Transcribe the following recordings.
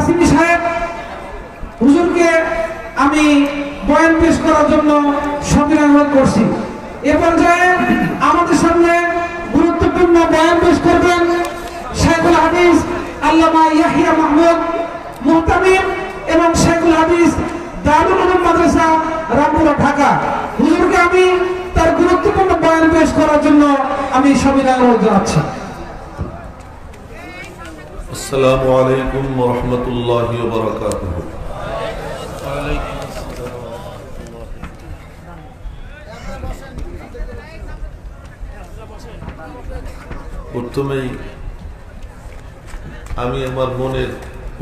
কাসিমি সাহেব হুজুরকে আমি বয়ান পেশ করার জন্য সবিনয় অনুরোধ করছি। এ পর্যায়ে আমাদের সামনে গুরুত্বপূর্ণ বয়ান পেশ করবেন শাইখুল হাদিস আল্লামা ইয়াহিয়া মাহমুদ মুহতামিম এবং শাইখুল হাদিস দারুল উলুম মাদ্রাসা রামপুরা ঢাকা। হুজুরকে আমি তার গুরুত্বপূর্ণ বয়ান পেশ করার জন্য আমি সবিনয় অনুরোধ জানাচ্ছি। আসসালামু আলাইকুম ওয়া রাহমাতুল্লাহি ওয়া বারাকাতুহু। প্রথমেই আমি আমার মনের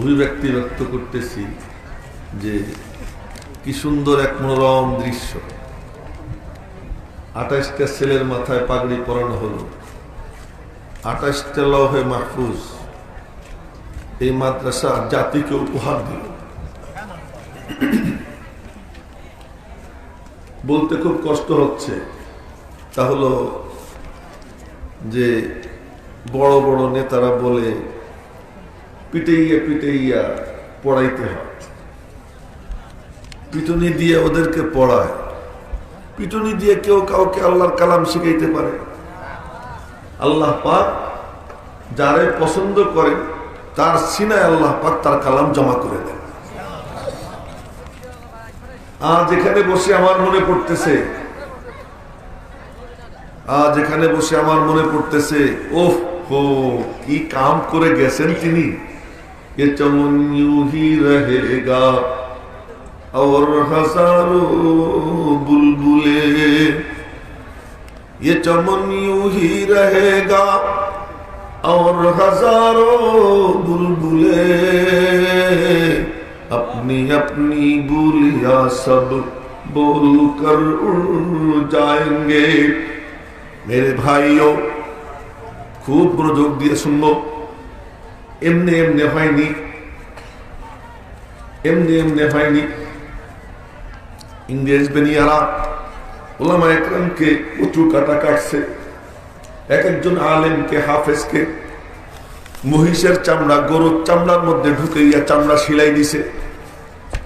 অভিব্যক্তি ব্যক্ত করতেছি যে কি সুন্দর এক মনোরম দৃশ্য। 28টা ছেলের মাথায় পাগড়ি পরানো হলো, 28টা লৌহে মাহফুজ এই মাদ্রাসা জাতিকে উপহার দিল। বলতে খুব কষ্ট হচ্ছে, তা হলো যে বড় বড় নেতারা বলে পিটাইয়া পিটাইয়া পড়াইতে হয়, পিটুনি দিয়ে ওদেরকে পড়ায়। পিটুনি দিয়ে কেউ কাউকে আল্লাহর কালাম শিখাইতে পারে? আল্লাহ পাক যারে পছন্দ করে তার সিনায় আল্লাহ পাক তার কালাম জমা করে দেন। আজ এখানে বসে আমার মনে পড়তেছে, ওহ হো কি কাম করে গেছেন তিনি। ये चमन यूं ही रहेगा और हजारों बुलबुले, ये चमन यूं ही रहेगा और हजारों बुलबुले, अपनी अपनी बोलियां सब बोलकर उड़ जाएंगे। मेरे भाइयों खूब मनोयोग दिए सुनो, এমনি এমনি হয়নি। ইংরেজ বেনিয়ারা ওলামা একরামকে উঁচু কাটা কাটছে, এক একজন আলেমকে হাফেজকে মহিষের চামড়া গরুর চামড়ার মধ্যে ঢুকাইয়া চামড়া সিলাই দিছে।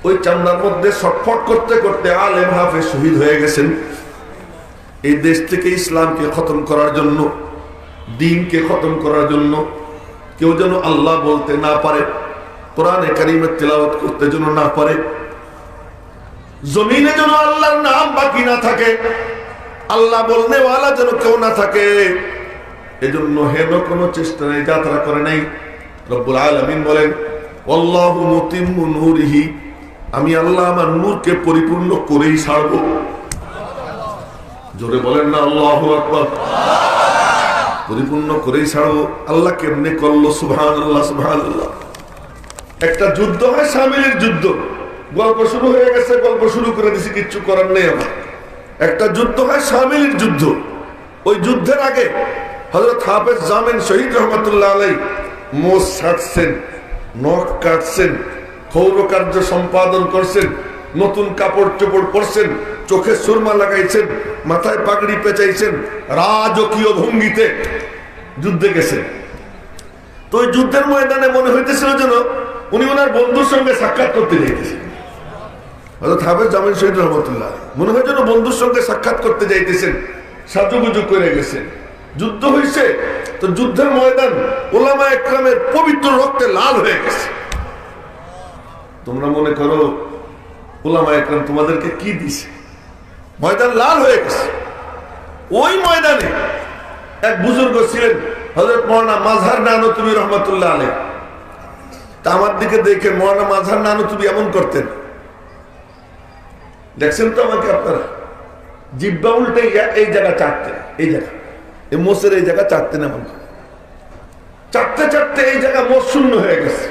ওই চামড়ার মধ্যে ছটফট করতে করতে আলেম হাফেজ শহীদ হয়ে গেছেন। এই দেশ থেকে ইসলামকে খতম করার জন্য, দ্বীনকে খতম করার জন্য, কেউ যেন আল্লাহ বলতে না পারে, কোরআনে কারীমের তেলাওয়াত করতে যেন না পারে, জমিনে যেন আল্লাহর নাম বাকি না থাকে, আল্লাহ বলনে ওয়ালা যেন কেউ না থাকে, এজন্য হেন কোনো চেষ্টা নেই, যাত্রা করে নাই। রব্বুল আলামিন বলেন আল্লাহু মুতিম্মু নূরিহি, আমি আল্লাহ আমার নূরকে পরিপূর্ণ করেই ছাড়ব। জোরে বলেন না আল্লাহু আকবার। পরিপূর্ণ করেই ছাড়বো। আল্লাহ কেমনে করলো? সুবহানাল্লাহ সুবহানাল্লাহ। একটা যুদ্ধ হয়, শামিলের যুদ্ধ। গল্প শুরু হয়ে গেছে, গল্প শুরু করে দিছি, কিচ্ছু করার নেই আমার। একটা যুদ্ধ হয় শামিলের যুদ্ধ। ওই যুদ্ধের আগে হযরত হাফেজ জামিন শহীদ রহমাতুল্লাহ আলাইহি মোষ ছাড়ছেন, নখ কাটছেন, ক্ষৌর কার্য সম্পাদন করছেন, নতুন কাপড় চোপড় পরছেন, চোখে সুরমা লাগাইছেন, মাথায় পাগড়ি পেঁচাইছেন, রাজকীয় ভঙ্গিতে যুদ্ধে গেছেন। তো ওই যুদ্ধের ময়দানে মনে হইতেছিল যেন উনি ওনার বন্ধুর সঙ্গে সাক্ষাৎ করতে যাইতেছেন। হযরত হাফেজ জামিন শহীদ রহমাতুল্লাহ মনে হয় যেন বন্ধুর সঙ্গে সাক্ষাৎ করতে যাইতেছেন, সাজুগুজু করে গেছেন। যুদ্ধ হয়েছে, তো যুদ্ধের ময়দান ওলামা একরামের পবিত্র রক্তে লাল হয়ে গেছে। তোমরা মনে করো ওলামা একরাম তোমাদেরকে কি দিছে? ময়দান লাল হয়ে গেছে। ওই ময়দানে এক বুজুর্গ ছিলেন হযরত মাওলানা মাজহার নানুতুবি রহমাতুল্লাহ আলাইহি। তা আমার দিকে দেখে মাওলানা মাজহার নানুতুবি এমন করতেন, দেখছেন তো আমাকে আপনারা, জিব্বা উল্টে এই জায়গা চাটতেন, এই জায়গা এই মোষের এই জায়গা চাটতেন, এমন চাটতে চাটতে এই জায়গা মোষ শূন্য হয়ে গেছে,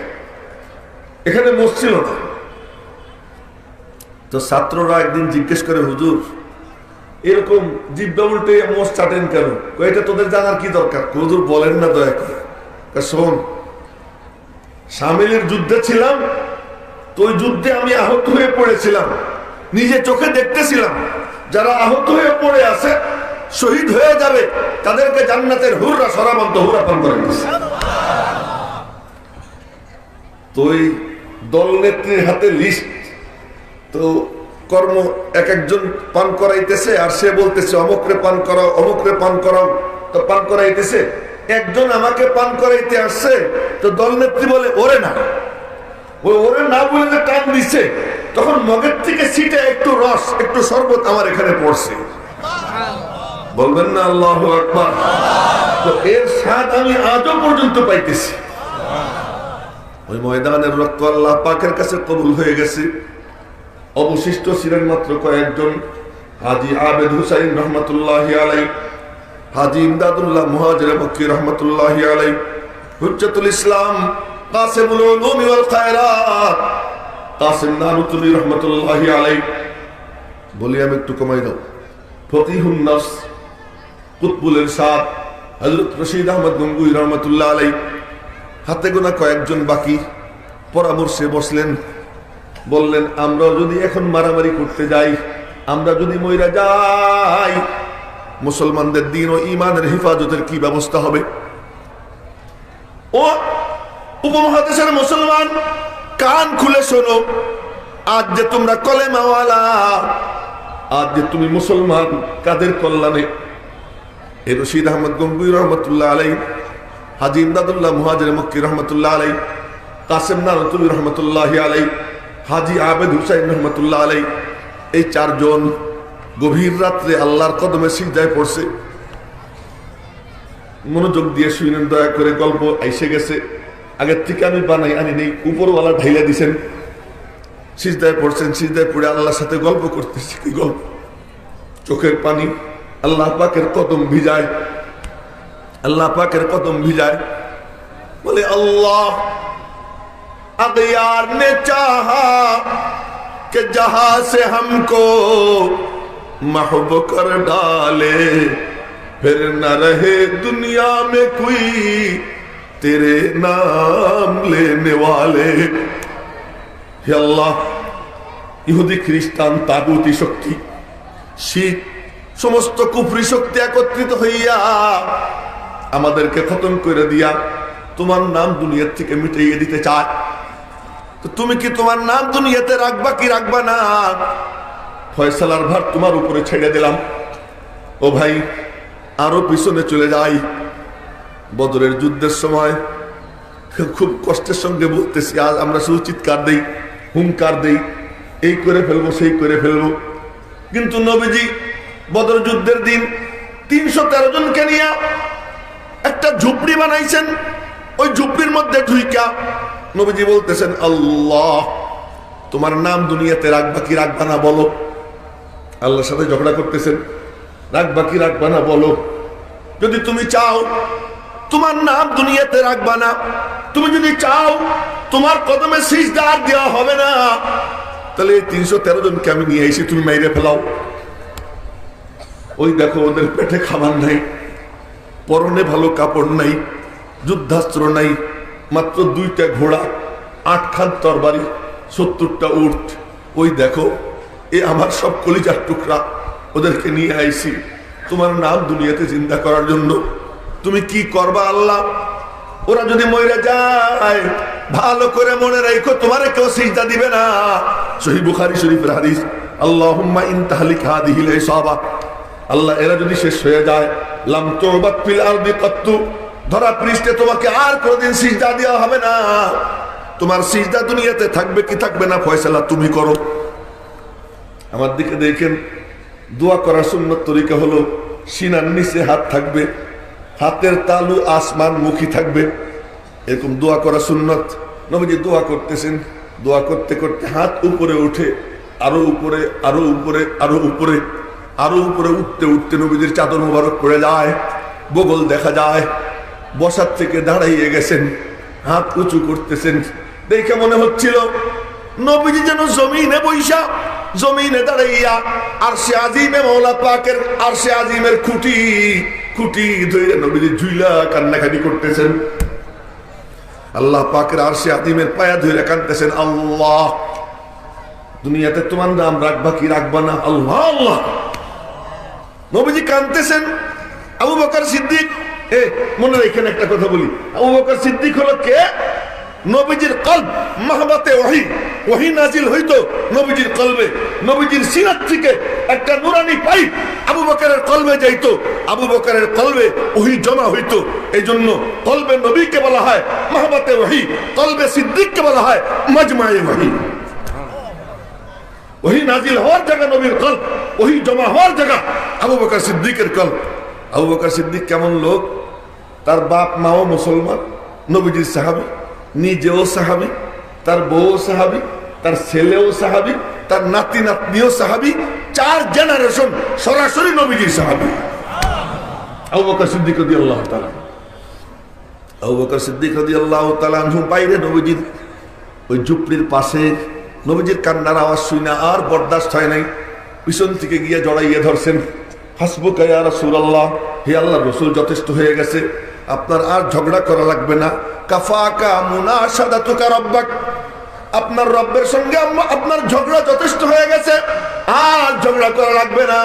এখানে মোষ ছিল না। তো ছাত্ররা একদিন জিজ্ঞেস করে, হুজুর এরকম জিব্বা উল্টে মোষ চাটেন কেন? এটা তোদের জানার কি দরকার? হুজুর বলেন না দয়া করে। শোন, শামিলের যুদ্ধে ছিলাম, তো ওই যুদ্ধে আমি আহত হয়ে পড়েছিলাম, নিজে চোখে দেখতেছিলাম যারা আহত হয়ে পড়ে আছে, শহীদ হয়ে যাবে, তাদেরকে জান্নাতের হুররা সরাবন্ত হুরা পান করে দিচ্ছে। তো দলনেত্রীর হাতে লিস্ট, তো কর্ম এক একজন পান করাইতেছে, আর সে বলতেছে অমুকরে পান করাও, অমুকরে পান করাও, তো পান করাইতেছে। একজন আমাকে পান করাইতে আসছে, তো দলনেত্রী বলে ওরে না, ওরে না বলে যে টান দিচ্ছে, তখন মগের থেকে সিটে একটু রস, একটু শরবত আমার এখানে পড়ছে। বলবেন না আল্লাহু আকবার? তো এর স্বাদ আমি আজও পর্যন্ত পাইতেছি। ওই ময়দানের রক্ত আল্লাহ পাকের কাছে কবুল হয়ে গেছে। অবশিষ্ট ছিলেন মাত্র কয়েকজন, হাজী আবেদ হুসাইন রহমতুল্লাহি আলাইহি, হাজী ইমদাদুল্লাহ মুহাজির মক্কি রহমতুল্লাহি আলাইহি, হুজ্জাতুল ইসলাম কাসিমুল উলুম ওয়াল খায়রাত কাসিম নানুতুল্লাহ রহমতুল্লাহি আলাইহি। বলি আমি একটু কমাই দাও। ফকিহুন নফস কুতবুল ইরশাদ হযরত রশিদ আহমদ গঙ্গুই রহমতুল্লাহ আলাইহি। হাতে গোনা কয়েকজন বাকি পরামর্শে বসলেন, বললেন আমরা যদি এখন মারামারি করতে যাই, আমরা যদি মইরা যাই, মুসলমানদের দিন ও ইমানের হেফাজতের কি ব্যবস্থা হবে? ও উপমহাদেশের মুসলমান, কান খুলে শোনো, আজ যে তোমরা কলেমাওয়ালা, আজ যে তুমি মুসলমান, কাদের কল্যাণে? এ রশিদ আহমদ গঙ্গুই রহমতুল্লাহ আলাইহি, হাজী ইমদাদুল্লাহ মুহাজির মক্কি রহমতুল্লাহ আলাইহি, কাসিম নানুতুল্লাহ রহমতুল্লাহি আলাইহি, হাজী আবেদ হুসাইন রহমতুল্লাহ আলাইহি, এই চারজন গভীর রাত্রে আল্লাহর কদমে সিজদায় পড়ছে। মনোযোগ দিয়ে শুনেন দয়া করে, গল্প আইসে গেছে, আগের থেকে আমি বানাই আনি নেই, উপরওয়ালা ঢাইলা দিছেন। সিজদায় পড়ছেন, সিজদায় পড়ে আল্লাহর সাথে গল্প করতেছে। কি গল্প? চোখের পানি আল্লাহ পাকের কদম ভিজায়, আল্লাহ পাকের কদম ভিজায়। বলে আল্লাহ अगयार ने चाहा कि जहां से हमको महब कर डाले, फिर न रहे दुनिया में कोई तेरे नाम लेने वाले। हे अल्लाह, ইহুদি খ্রিস্টান তাগুতি শক্তি, শিখ, সমস্ত কুফরি শক্তি একত্রিত হইয়া আমাদেরকে খতম করে দিয়া তোমার নাম দুনিয়া থেকে মিটিয়ে দিতে চায়। তো তুমি কি তোমার নাম দুনিয়াতে রাখবা কি রাখবা না? ফয়সালার ভার তোমার উপরে ছেড়ে দিলাম। ও ভাই, আরো পিছনে চলে যাই। বদরের যুদ্ধের সময় খুব কষ্টের সঙ্গে বলতেছি, আজ আমরা শুধু চিৎকার দেই, হুঙ্কার দেই, এই করে ফেলবো সেই করে ফেলবো, কিন্তু নবীজি বদর যুদ্ধের দিন 313 জনকে নিয়ে একটা ঝুপড়ি বানাইছেন। ওই ঝুপড়ির মধ্যে ঢুইকা নবীজি বলতেছেন, আল্লাহ তোমার নাম দুনিয়াতে রাখবা কি রাখবা না বলো। আল্লাহর সাথে ঝগড়া করতেছেন, রাখবা কি রাখবা না বলো। যদি তুমি চাও তোমার নাম দুনিয়াতে রাখবা না, তুমি যদি চাও তোমার কদমে সিজদা আর দেওয়া হবে না, তাহলে এই 313 জনকে আমি নিয়ে এসে তুমি মেরে ফেলাও। ওই দেখো, ওদের পেটে খাবার নাই, পরনে ভালো কাপড় নাই, যুদ্ধাস্ত্র নাই, মাত্র 2টা ঘোড়া, 8 খান তরবারি, 70টা উট। ওই দেখো, এ আমার সব কলিজার টুকরা, ওদেরকে নিয়ে আইছি তোমার নাম দুনিয়াতে জিন্দা করার জন্য। তুমি কি করবা আল্লাহ? ওরা যদি মরে যায়, ভালো করে মনে রাখো, তোমারে কেউ সিজদা দিবে না। সহিহ বুখারী শরীফের হাদিস, আল্লাহুম্মা ইন তাহলিক হাদিহিল ইসাবা, আল্লাহ এরা যদি শেষ হয়ে যায়, লাম তুবাত ফিল আরদি কাত্তু, ধরা পৃষ্ঠে তোমাকে আর কোনদিন সিজদা দেওয়া হবে না। তোমার সিজদা দুনিয়াতে থাকবে কি থাকবে না, ফয়সালা তুমি করো। আমার দিকে দেখেন, দোয়া করার সুন্নত তরিকা হলো সিনার নিচে হাত থাকবে, হাতের তালু আসমান মুখী থাকবে, এরকম দোয়া করা সুন্নত। নবীজি দোয়া করতেছেন, দোয়া করতে করতে হাত উপরে উঠে, আরো উপরে, আরো উপরে, আরো উপরে, আরো উপরে উঠতে উঠতে নবীজির চাদর মোবারক পড়ে যায়, বগল দেখা যায়। বসার থেকে দাঁড়াইয়ে গেছেন, হাত উঁচু করতেছেন। দেখে মনে হচ্ছিল নবীজি যেন জমিনে বৈশা, জমিনে দাঁড়াইয়া আরশে আজিমে মওলা পাকের আরশে আজিমের খুঁটি খুঁটি ধরে নবীজি ঝুইলা কান্নাকাটি করতেছেন। আল্লাহ পাকের আরশে আজিমের পায়া ধরে কাঁদতেছেন, আল্লাহ দুনিয়াতে তোমার নাম রাখবা কি রাখবা না, আল্লাহ আল্লাহ। নবীজি কাঁদতেছেন। আবু বকর সিদ্দিক, মনে রেখেন একটা কথা বলি, আবু বকর সিদ্দিক হলো কে? নবীজির কলব মাহবাতে ওহী নাজিল হইতো নবীজির কলবে, নবীজির সিনাত থেকে একটা নুরানি পাইপ আবু বকরের কলবে যাইতো, আবু বকরের কলবে ওহী জমা হইতো। এই জন্য কলবে নবীকে বলা হয় মাহবাতে ওহী, কলবে সিদ্দিককে বলা হয় মাজমায়ে ওহী। ওহী নাজিল হওয়ার জায়গা নবীর কলব, ওহী জমা হওয়ার জায়গা আবু বকর সিদ্দিকের কলব। আবু বকর সিদ্দিক কেমন লোক? তার বাপ মাও মুসলমান, নবীজির সাহাবী, নিজেও সাহাবী, তার বউ সাহাবী, তার ছেলেও সাহাবী, তার নাতি নাতনিও সাহাবী, 4 জেনারেশন সরাসরি নবীজির সাহাবী। আবু বকর সিদ্দিক রাদিয়াল্লাহু তাআলা, আবু বকর সিদ্দিক রাদিয়াল্লাহু তাআলা আনহু বাইরে নবীজির ওই ঝুপড়ির পাশে নবীজির কান্নার আওয়াজ শুনে আর বরদাস্ত হয় নাই, পিছন থেকে গিয়ে জড়াইয়ে ধরছেন। হাসবুকা ইয়া রাসূলুল্লাহ, হে আল্লাহর রাসূল যথেষ্ট হয়ে গেছে, আপনার আর ঝগড়া করা লাগবে না। কাফাকা মুনাশাদাতুকা রাব্বাক, আপনার রব্বের সঙ্গে আপনার ঝগড়া যথেষ্ট হয়ে গেছে, আর ঝগড়া করা লাগবে না,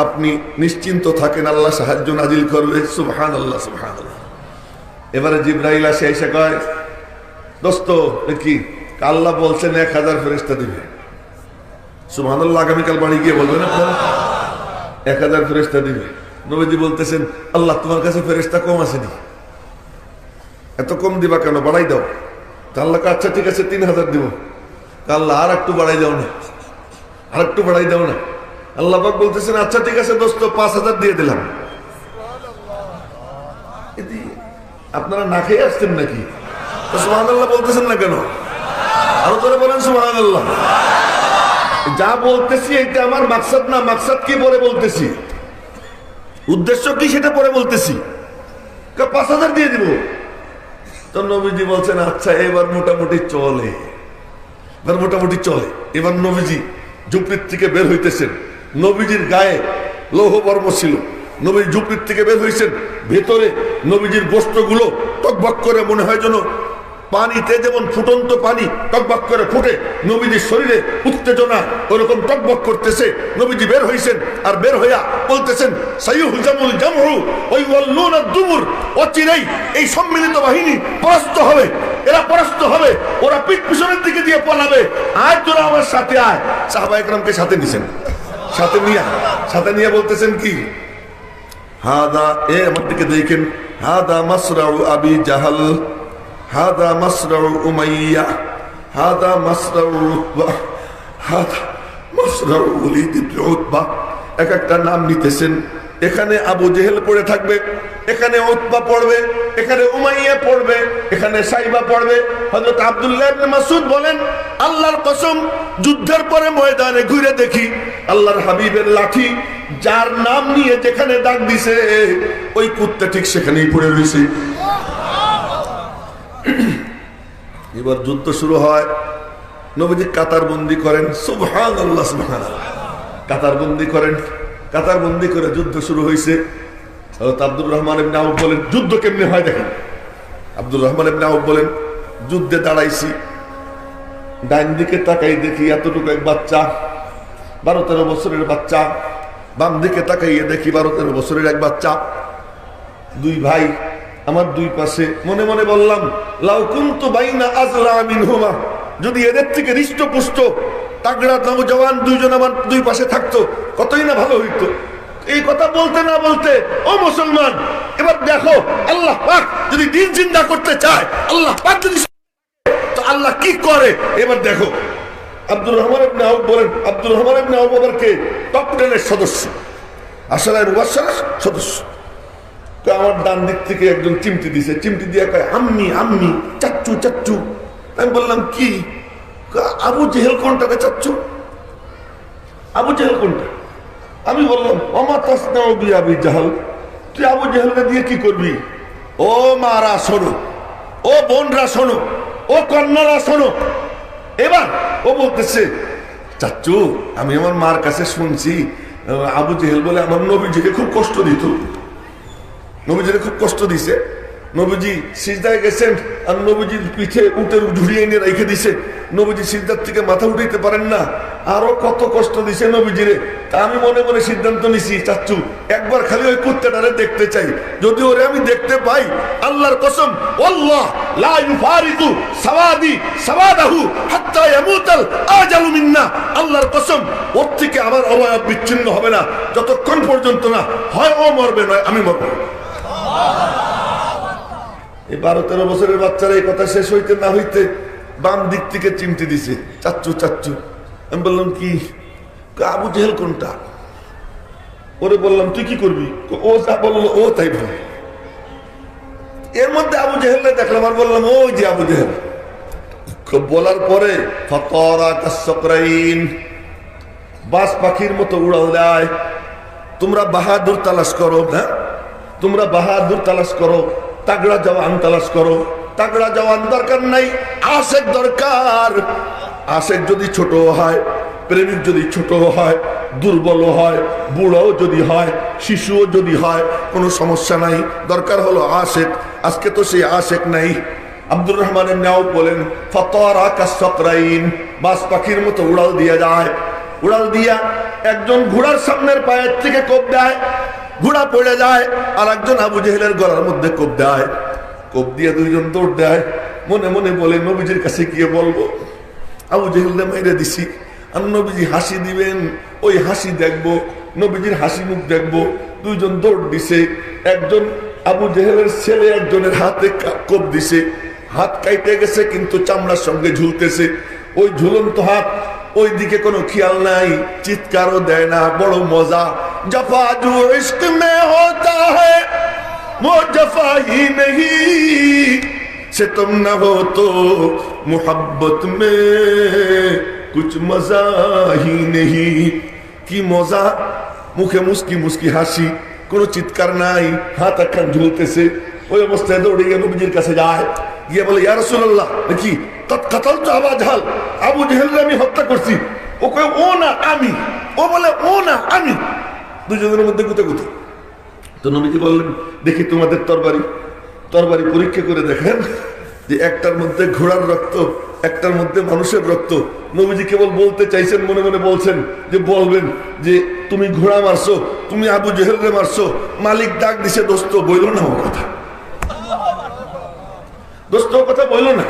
আপনি নিশ্চিন্ত থাকেন, আল্লাহ সাহায্য নাজিল করবে। সুবহানাল্লাহ, সুবহানাল্লাহ। এবারে জিবরাইল এসে কয়, দোস্ত কি আল্লাহ বলছেন 1000 ফেরেশতা দিবে। সুবহানাল্লাহ, আগামীকাল বাড়ি গিয়ে বলবেন আপনারা 1000 ফেরেশতা দিবে। নবীজি বলতেছেন, আল্লাহ তোমার কাছে ফেরেশতা কম আসেনি, এত কম দিবা কেন, বাড়াই দাও। তা আল্লাহ আচ্ছা ঠিক আছে 3000 দিব। আল্লাহ আর একটু বাড়াই দাও না, আর একটু বাড়াই দাও না। আল্লাহ পাক বলতেছেন, আচ্ছা ঠিক আছে দোস্ত 5000 দিয়ে দিলাম। আপনারা না খেয়ে আসছেন নাকি? সুবহানাল্লাহ বলতেছেন না কেন? আরো তোরা বলেন সুবহানাল্লাহ। যা বলতেছি এটা আমার মাকসাদ না, মাকসাদ কি পরে বলতেছি, উদ্দেশ্য কি সেটা পরে বলতেছি। 5000 দিয়ে দিব। তো নবীজি বলছেন, আচ্ছা এবার মোটামুটি চলে, এবার মোটামুটি চলে। এবার নবীজি ঝুপড়ির থেকে বের হইতেছেন, নবীজির গায়ে লৌহ বর্ম ছিল, নবী ঝুপড়ির থেকে বের হয়েছেন, ভেতরে নবীজির গোশতগুলো টকবক করে মনে হয় যেন পানিতে যেমন ফুটন্ত পানি টকবক করে ফুটে, নবীজির শরীরে উত্তেজনা ওরকম টকবক করতেছে। নবীজি বের হইছেন, আর বের হইয়া বলতেছেন, সাইয়ুহজামুল জামউ ওয়া ইউওয়াল্লুনা দুবুর, অচিরেই এই সম্মিলিত বাহিনী পরাস্ত হবে, এরা পরাস্ত হবে, ওরা পিঠ পিছনের দিকে দিয়ে পালাবে, আয় তোরা আমার সাথে আয়। সাহাবায়ে কেরামকে সাথে নিছেন, সাথে নিয়ে বলতেছেন কি, হাদা, এ আমার দিকে দেখেন, হাদা মাসরাউ আবি জাহাল, হাদা মাসরাউ উমাইয়া, হাদা মাসরাউ উতবা, হাদা মাসরাউ ওয়ালিদ ইবনে উতবা। এক একটা নাম নিতেছেন। এখানে আবু জেহেল পড়ে থাকবে, এখানে উতবা পড়বে, এখানে উমাইয়া পড়বে, এখানে সাইবা পড়বে। হযরত আব্দুল্লাহ ইবনে মাসউদ বলেন, আল্লাহর কসম, যুদ্ধের পরে ময়দানে ঘুরে দেখি আল্লাহর হাবিবের লাঠি যার নাম নিয়ে যেখানে দাগ দিছে ওই কুত্তা ঠিক সেখানেই পড়ে রয়েছে। এবার যুদ্ধ শুরু হয়, নবীজি কাতারবন্দি করেন। সুবহানাল্লাহ, সুবহানাল্লাহ। কাতারবন্দি করেন, কাতারবন্দি করে যুদ্ধ শুরু হয়েছে। হযরত আব্দুর রহমান ইবনে আউফ বলেন, যুদ্ধ কেমনে হয় দেখেন। আব্দুর রহমান ইবনে আউফ বলেন, যুদ্ধে দাঁড়াইছি, ডাইন দিকে তাকাই দেখি এতটুকু এক বাচ্চা, 12-13 বছরের বাচ্চা। বাম দিকে তাকাইয়ে দেখি 12-13 বছরের এক বাচ্চা। দুই ভাই আমার দুই পাশে। মনে মনে বললাম, লাউ কুনতু বাইনা আযলা মিনহুমা, যদি এদের থেকে হৃষ্টপুষ্ট তাগড়া নওজওয়ান দুইজন আমার দুই পাশে থাকতো কতই না ভালো হইতো। এই কথা বলতে না বলতে, ও মুসলমান, এবার দেখো আল্লাহ পাক যদি দিন জিন্দা করতে চায়, আল্লাহ পাক যদি, তো আল্লাহ কি করে এবার দেখো। আব্দুর রহমান ইবনে আউফ বলেন, আব্দুর রহমান ইবনে আউফ আবার কে? টপ 10 এর সদস্য, আশরায়ে মুবাশশারার সদস্য। তো আমার ডান দিক থেকে একজন চিমটি দিছে, চিমটি দিয়ে কয়, আম্মি আম্মি, চাচ্চু চাচ্চু। আমি বললাম কি? আবু জেহেল কোনটা রে চাচ্চু? আবু জেহেল কোনটা? আমি বললাম, ওমা তাসনাউ বি আবি জাহল, তুই আবু জেহেলকে দিয়ে কি করবি? ও মারা শোনো, ও বোনরা শোনো, ও কন্যারা শোনো। এবার ও বলতেছে, চাচ্চু আমি আমার মার কাছে শুনছি আবু জেহেল বলে আমার নবীজিকে খুব কষ্ট দিত, নবীজিকে খুব কষ্ট দিছে। নবীজি সিজদায় গেছেন, আর নবীজির পিছে উটের ঝুড়িয়ে এনে রেখে দিছে। নবীজি সিদ্ধার থেকে মাথা উঠাইতে পারেন না, আরো কত কষ্ট দিছে নবীজিরে। তা আমি মনে মনে সিদ্ধান্ত নিছি, চাচ্চু একবার খালি ওই কুত্তাটারে দেখতে চাই, যদি ওরে আমি দেখতে পাই, আল্লাহর কসম আল্লাহ লা ইউফারিকু সাওয়াদি সাওয়াদাহু হাত্তা ইয়ামুতাল আজালু মিন্না, আল্লাহর কসম ওর থেকে আমার অবয়ব বিচ্ছিন্ন হবে না যতক্ষণ পর্যন্ত না হয় ও মরবে নয় আমি মরবো। এই 12-13 বছরের বাচ্চারা এই কথা শেষ হইতে না হইতে বাম দিক থেকে চিমটি দিছে, চাচ্চু চাচ্চু। আমি বললাম কি? আবু জেহেল কোনটা? ওরে বললাম তুই কি করবি? ও যা বললো ও তাই বল। এর মধ্যে আবু জেহেলকে দেখলাম আর বললাম ওই যে আবু জেহেল। বলার পরে ফতরা কাসকরাইন, বাস পাখির মতো উড়াল দেয়। তোমরা বাহাদুর তালাশ করো, হ্যাঁ তোমরা বাহাদুর তালাশ করো, তাগড়া জওয়ান তালাশ করো। তাগড়া জওয়ান দরকার নাই, আশেক দরকার। আশেক যদি ছোট হয়, প্রেমিক যদি ছোট হয়, দুর্বল হয়, বুড়াও যদি হয়, শিশুও যদি হয়, কোনো সমস্যা নাই। দরকার হলো আশেক। আজকে তো সেই আশেক নাই। আব্দুর রহমানের নাও বলেন ফতরা কাসকরাইন, বাস পাখির মতো উড়াল দিয়া যায়। উড়াল দিয়া একজন ঘোড়ার সামনের পায়ের থেকে কোপ দেয়, ঘোড়া পড়ে যায়। আর একজন আবু জেহেলের গলার মধ্যে কোপ দেয়। কোপ দিয়ে দুইজন দৌড় দেয়। মনে মনে বলে নবীজির কাছে গিয়ে বলবো আবু জেহেলকে মেরে দিছি, আর নবীজি হাসি দিবেন, ওই হাসি দেখবো, নবীজির হাসি মুখ দেখবো। দুইজন দৌড় দিছে। একজন আবু জেহেলের ছেলে একজনের হাতে কোপ দিছে, হাত কাইটে গেছে কিন্তু চামড়ার সঙ্গে ঝুলতেছে। ওই ঝুলন্ত হাত, ওই দিকে কোনো খেয়াল নাই, চিৎকারও দেয় না। বড় মজা। জফা জো ইশক মে হোতা হ্যায় वो जफा ही नहीं, सितम न हो तो मोहब्बत में कुछ मजा ही नहीं। কি মজা, মুখে মুস্কি মুস্কি হাসি, কোনো চিৎকার নাই, হাত একখান ঝুলতেছে। ওই অবস্থায় দৌড়ে গিয়ে নবীজির কাছে যায়, গিয়ে বলে ইয়া রাসূলুল্লাহ, দেখি তৎকাতাল তো আবা জাহাল, আবু জেহেলকে আমি হত্যা করছি। ও কয় ও না আমি, ও বলে ও না আমি। দুজনের মধ্যে গুতাগুতি। তো নবীজি বললেন দেখি তোমাদের তরবারি পরীক্ষা করে দেখেন যে একটার মধ্যে ঘোড়ার রক্ত, একটার মধ্যে মানুষের রক্ত। নবীজি কেবল বলতে চাইছেন, মনে মনে বলছেন যে বলবেন যে তুমি ঘোড়া মারছো, তুমি আবু জেহেলকে মারছো। মালিক ডাক দিছে দোস্ত বইল না ও কথা, দোস্ত কথা বইল না।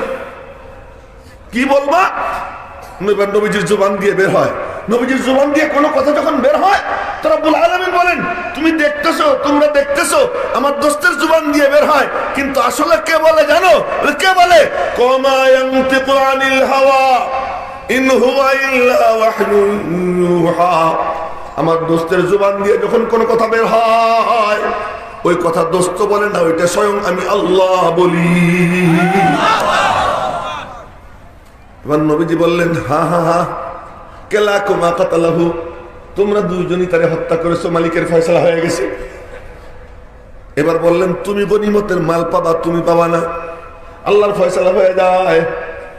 কি বলবা? নবীজির জবান দিয়ে বের হয়। নবীজির জবান দিয়ে কোনো কথা যখন বের হয়, তো রব্বুল আলামিন বলেন তুমি দেখতেছো, তোমরা দেখতেছো আমার দোস্তের জবান দিয়ে বের হয়, কিন্তু আসলে কে বলে জানো? কে বলে? কমা ইয়ানতিকু আনিল হাওয়া ইন হুয়া ইল্লা ওয়াহয়ুন ইউহা। আমার দোস্তের জবান দিয়ে যখন কোনো কথা বের হয়, ওই কথা দোস্ত বলে না, ওইটা স্বয়ং আমি আল্লাহ বলি। এবার নবীজি বললেন হা হা হা কেলা কুমা কাতালাহু, তোমরা দুইজনই তারে হত্যা করেছো, মালিকের ফয়সালা হয়ে গেছে। এবার বললেন তুমি গনিমতের মাল পাবা, তুমি পাবা না, আল্লাহর ফয়সালা হয়ে যায়,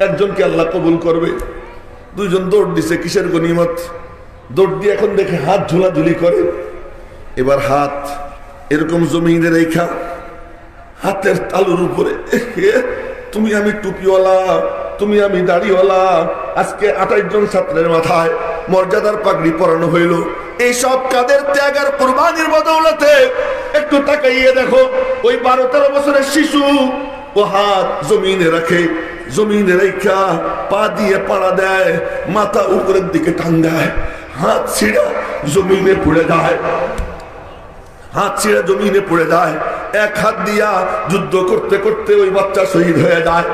একজনকে আল্লাহ কবুল করবে। দুইজন দৌড় দিছে, কিসের গনিমত? দৌড় দিয়ে এখন দেখে হাত ঝুলাঝুলি করে। এবার হাত এরকম জমিনে রেখা, হাতের তালুর উপরে তুমি আমি টুপিওয়ালা, তুমি আমি দাড়িওয়ালা। আজকে 28 জন ছাত্রের মাথায় মর্যাদার পাগড়ি পরানো হইল। এই সব কাদের ত্যাগ আর কুরবানির বদৌলতে? একটু তাকাইয়ে দেখো, ওই 12-13 বছরের শিশু ও হাত জমিনে রাখে, জমিনে রেখা পা দিয়ে পাড়া দেয়, মাথা উপরের দিকে টাঙ্গায়, হাত ছিঁড়া জমিনে পড়ে যায়, হাত ছিঁড়া জমিনে পড়ে যায়। এক হাত দিয়া যুদ্ধ করতে করতে ওই বাচ্চা শহীদ হয়ে যায়।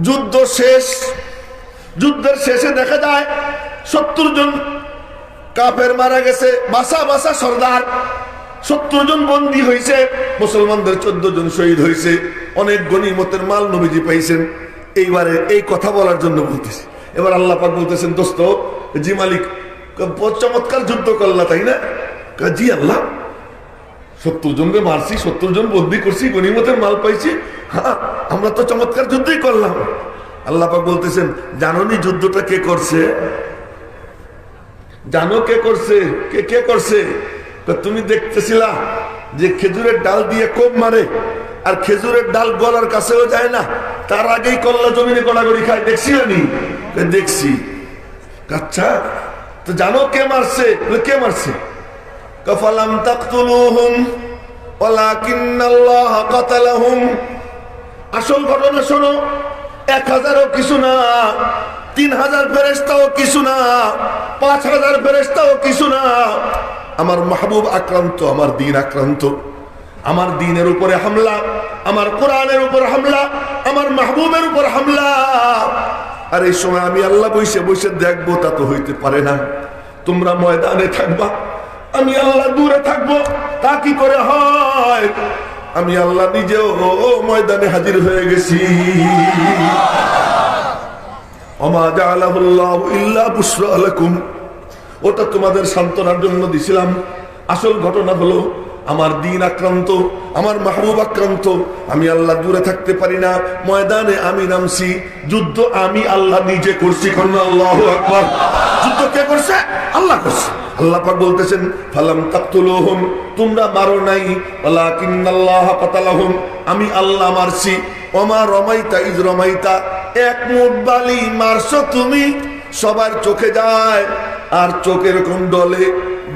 যুদ্ধ শেষ, যুদ্ধের শেষে দেখা যায় 70 জন কাফের মারা গেছে, বাসা বাসা সর্দার। 70 জন বন্দী হয়েছে, মুসলমানদের 14 জন শহীদ হয়েছে। অনেক গনিমতের মাল নবীজি পাইছেন। এইবারে এই কথা বলার জন্য বলতেছি। এবার আল্লাহ পাক বলতেছেন দোস্ত জি মালিক, চমৎকার যুদ্ধ করলা তাই না? জি আল্লাহ, 70 জনকে মারছি, 70 জন বন্দী করছি, গনিমতের মাল পাইছি। হ্যাঁ, আমরা তো চমৎকার যুদ্ধই করলাম। আল্লাহ পাক বলতেছেন জানোনি যুদ্ধটা কে করছে? জানো কে করছে? কে করছে? তুমি দেখতেছিলা যে খেজুরের ডাল দিয়ে কোপ মারে, আর খেজুরের ডাল গলার কাছেও যায় না, তার আগেই কল্লা জমিনে গড়াগড়ি খায়। দেখছিলেনি? দেখছি। আচ্ছা, তো জানো কে মারছে? কে মারছে? কাফালাম তাকতুলুহুম ওয়ালাকিন্নাল্লাহ কাতালাহুম। আসল ঘটনা শোনো, 1000ও কিছু না, 3000 ফেরেশতাও কিছু না, 5000 ফেরেশতাও কিছু না। আমার মাহবুব আক্রান্ত, আমার দ্বীন আক্রান্ত। আমার দ্বীনের উপরে হামলা, আমার কোরআনের উপর হামলা, আমার মাহবুবের উপর হামলা। আর এই সময় আমি আল্লাহ বসে বসে দেখবো, তা তো হইতে পারে না। তোমরা ময়দানে থাকবা, আমি আল্লাহ দূরে থাকবো, তা কি করে হয়? আমি আল্লাহ নিজেও ময়দানে হাজির হয়ে গেছি। ওমা জাআলাহুল্লাহু ইল্লা বুশরা লাকুম, ওটা তোমাদের সান্ত্বনার জন্য দিছিলাম। আসল ঘটনা হলো আমার দ্বীন আক্রান্ত, আমার মাহবুব আক্রান্ত। আমি আল্লাহ দূরে থাকতে পারি না, ময়দানে আমি নামছি। যুদ্ধ আমি আল্লাহ নিজে করছি। আল্লাহু আকবার। যুদ্ধ কে করছে? আল্লাহ করছে। আল্লাহ পাক বলতেছেন ফালাম তাকতুলুহুম, তোমরা মারো নাই, ওয়ালাকিন্নাল্লাহ কাতালাহুম, আমি আল্লাহ মারছি। ওমা রমাইতা ইজ রমাইতা, এক মুঠ বালি মারছো তুমি, সবার চোখে যায়, আর চোখের কোন ডলে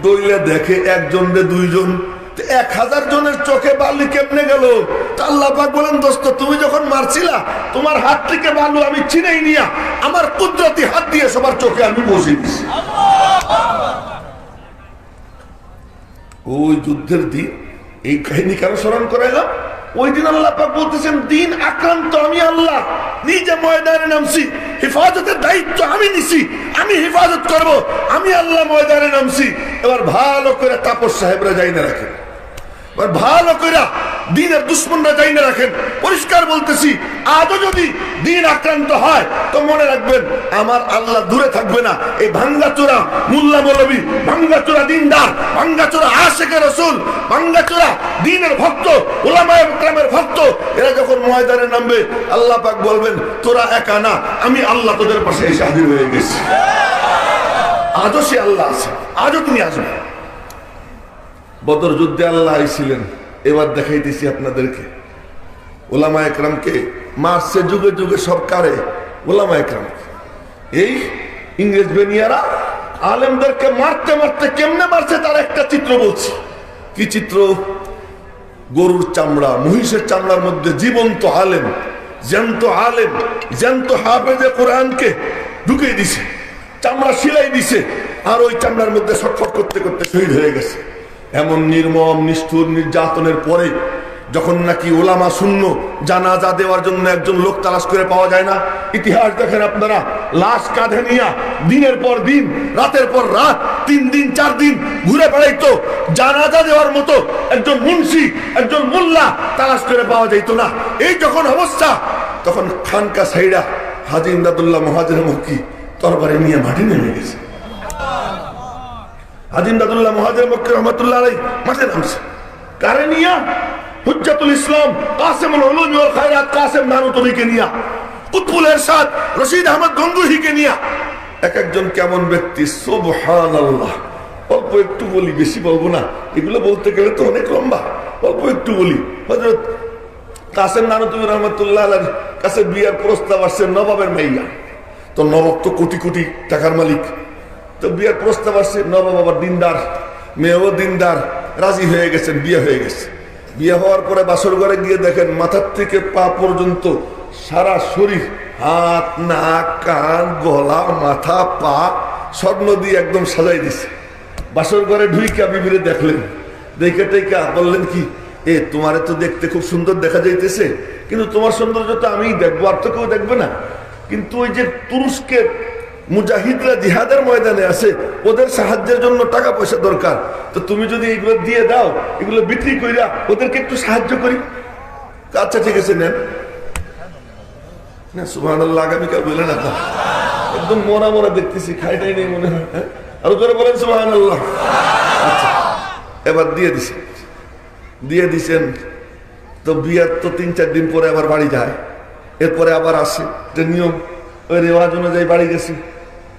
ডইলে দেখে একজন রে দুইজন। 1000 জনের চোখে বালি কেমনে গেল? আল্লাহ পাক বলেন দোস্ত, তুমি যখন মারছিলা তোমার হাত থেকে বালু আমি ছিনাই নিয়া আমার কুদরতি হাত দিয়ে সবার চোখে আমি বসিয়ে দিছি। ওই যুদ্ধের দিন এই কাহিনী কেন স্মরণ করাইলাম? ওই দিন আল্লাহ পাক বলতেছেন দিন আক্রান্ত, আমি আল্লাহ নিজে ময়দানে নামছি, হেফাজতের দায়িত্ব আমি নিছি, আমি হেফাজত করব, আমি আল্লাহ ময়দানে নামছি। এবার ভালো করে তাপস সাহেবরা যাই না রাখেন, এবার ভালো করে দ্বীনের দুশ্মনরা যাই না রাখেন। পরিষ্কার বলতেছি, আজও যদি দ্বীন আক্রান্ত হয় তো মনে রাখবেন আমার আল্লাহ দূরে থাকবে না। এই ভাঙ্গাচোরা মুল্লা মৌলবী, ভাঙ্গাচোরা দ্বীনদার, ভাঙ্গাচোরা আশিকে রাসূল, ভাঙ্গাচোরা দ্বীনের ভক্ত, উলামায়ে ইকরামের ভক্ত, এরা যখন ময়দানে নামবে আল্লাহ পাক বলবেন তোরা একা না, আমি আল্লাহ তোদের পাশে এসে হাজির হয়ে গেছি। আজও সে আল্লাহ আছে, আজও তিনি আসবেন। বদর যুদ্ধে আল্লাহ আইছিলেন, এবার দেখাইতেছি আপনাদেরকে। উলামায়ে ইকরামকে মারছে যুগে যুগে সরকারে, উলামায়ে ইকরামকে। এই ইংরেজ বেনিয়ারা আলেমদেরকে মারতে মারতে কেমনে মারছে তার একটা চিত্র বলছি। কি চিত্র? গরুর চামড়া, মহিষের চামড়ার মধ্যে জীবন্ত আলেম, জ্যান্ত আলেম, জ্যান্ত হাফেজে কোরআনকে ঢুকিয়ে দিছে, চামড়া সিলাই দিছে, আর ওই চামড়ার মধ্যে ছটফট করতে করতে শহীদ হয়ে গেছে। এমন নির্মম নিষ্ঠুর নির্যাতনের পরে যখন নাকি ওলামা শূন্য জানাজা দেওয়ার জন্য একজন লোক তালাশ করে পাওয়া যায় না। ইতিহাস দেখেন আপনারা, লাশ কাঁধে নিয়ে দিনের পর দিন, রাতের পর রাত, 3 দিন 4 দিন ঘুরে বেড়াইতো, জানাজা দেওয়ার মতো একজন মুন্সি, একজন মোল্লা তালাশ করে পাওয়া যাইতো না। এই যখন অবস্থা, তখন খানকা সাইডা হাজী ইমদাদুল্লাহ মুহাজির মক্কি তরবারি নিয়ে মাটি নেমে গেছে। হাজী ইমদাদুল্লাহ মুহাজির মক্কি রহমাতুল্লাহ আলাইহি মাঠে নামছে, কারে নিয়া? হুজ্জাতুল ইসলাম কাসিমুল উলুম ওয়াল খায়রাত কাসিম নানুতুবিকে নিয়া, কুতুবুল ইরশাদ রশিদ আহমদ গঙ্গুহিকে নিয়া। এক একজন কেমন ব্যক্তি, সুবহানাল্লাহ। অল্প একটু বলি, বেশি বলবো না, এগুলো বলতে গেলে তো অনেক লম্বা, অল্প একটু বলি। হযরত কাসিম নানুতুবি রহমাতুল্লাহ আলাইহির কাছে বিয়ার প্রস্তাব আসছে, নবাবের মাইয়া। তো নবাব তো কোটি কোটি টাকার মালিক, তো বিয়ার প্রস্তাব আসছে, নবাব আবার দিনদার, মেয়েও দিনদার, রাজি হয়ে গেছেন, বিয়ে হয়ে গেছে। বিয়ে হওয়ার পরে বাসর ঘরে গিয়ে দেখেন মাথার থেকে পা পর্যন্ত সারা শরীর, হাত, নাক, কান, গলা, মাথা, পা স্বর্ণ দিয়ে একদম সাজাই দিছে। বাসর ঘরে ঢুইকা বিবিরে দেখলেন, দেখে টেকা বললেন কি, এ তোমারে তো দেখতে খুব সুন্দর দেখা যাইতেছে, কিন্তু তোমার সৌন্দর্য তো আমিই দেখবো, আর তো কেউ দেখবে না। কিন্তু ওই যে তুরস্কের মুজাহিদরা জিহাদের ময়দানে আছে, ওদের সাহায্যের জন্য টাকা পয়সা দরকার, তো তুমি যদি এগুলো দিয়ে দাও, এগুলো বিক্রি কইরা ওদেরকে একটু সাহায্য করি। আচ্ছা ঠিক আছে, নেন না। সুবহানাল্লাহ, আগামীকাল বললেন না, একদম মোরা মোরা দেখতেছি, খাইটাই নেই মনে হয়। আর করে বলেন সুবহানাল্লাহ। আচ্ছা, এবার দিয়ে দিছেন। তো বিয়ার তো 3-4 দিন পরে আবার বাড়ি যায়, এরপরে আবার আসে, যে নিয়ম ওই রেওয়াজ অনুযায়ী বাড়ি গেছি।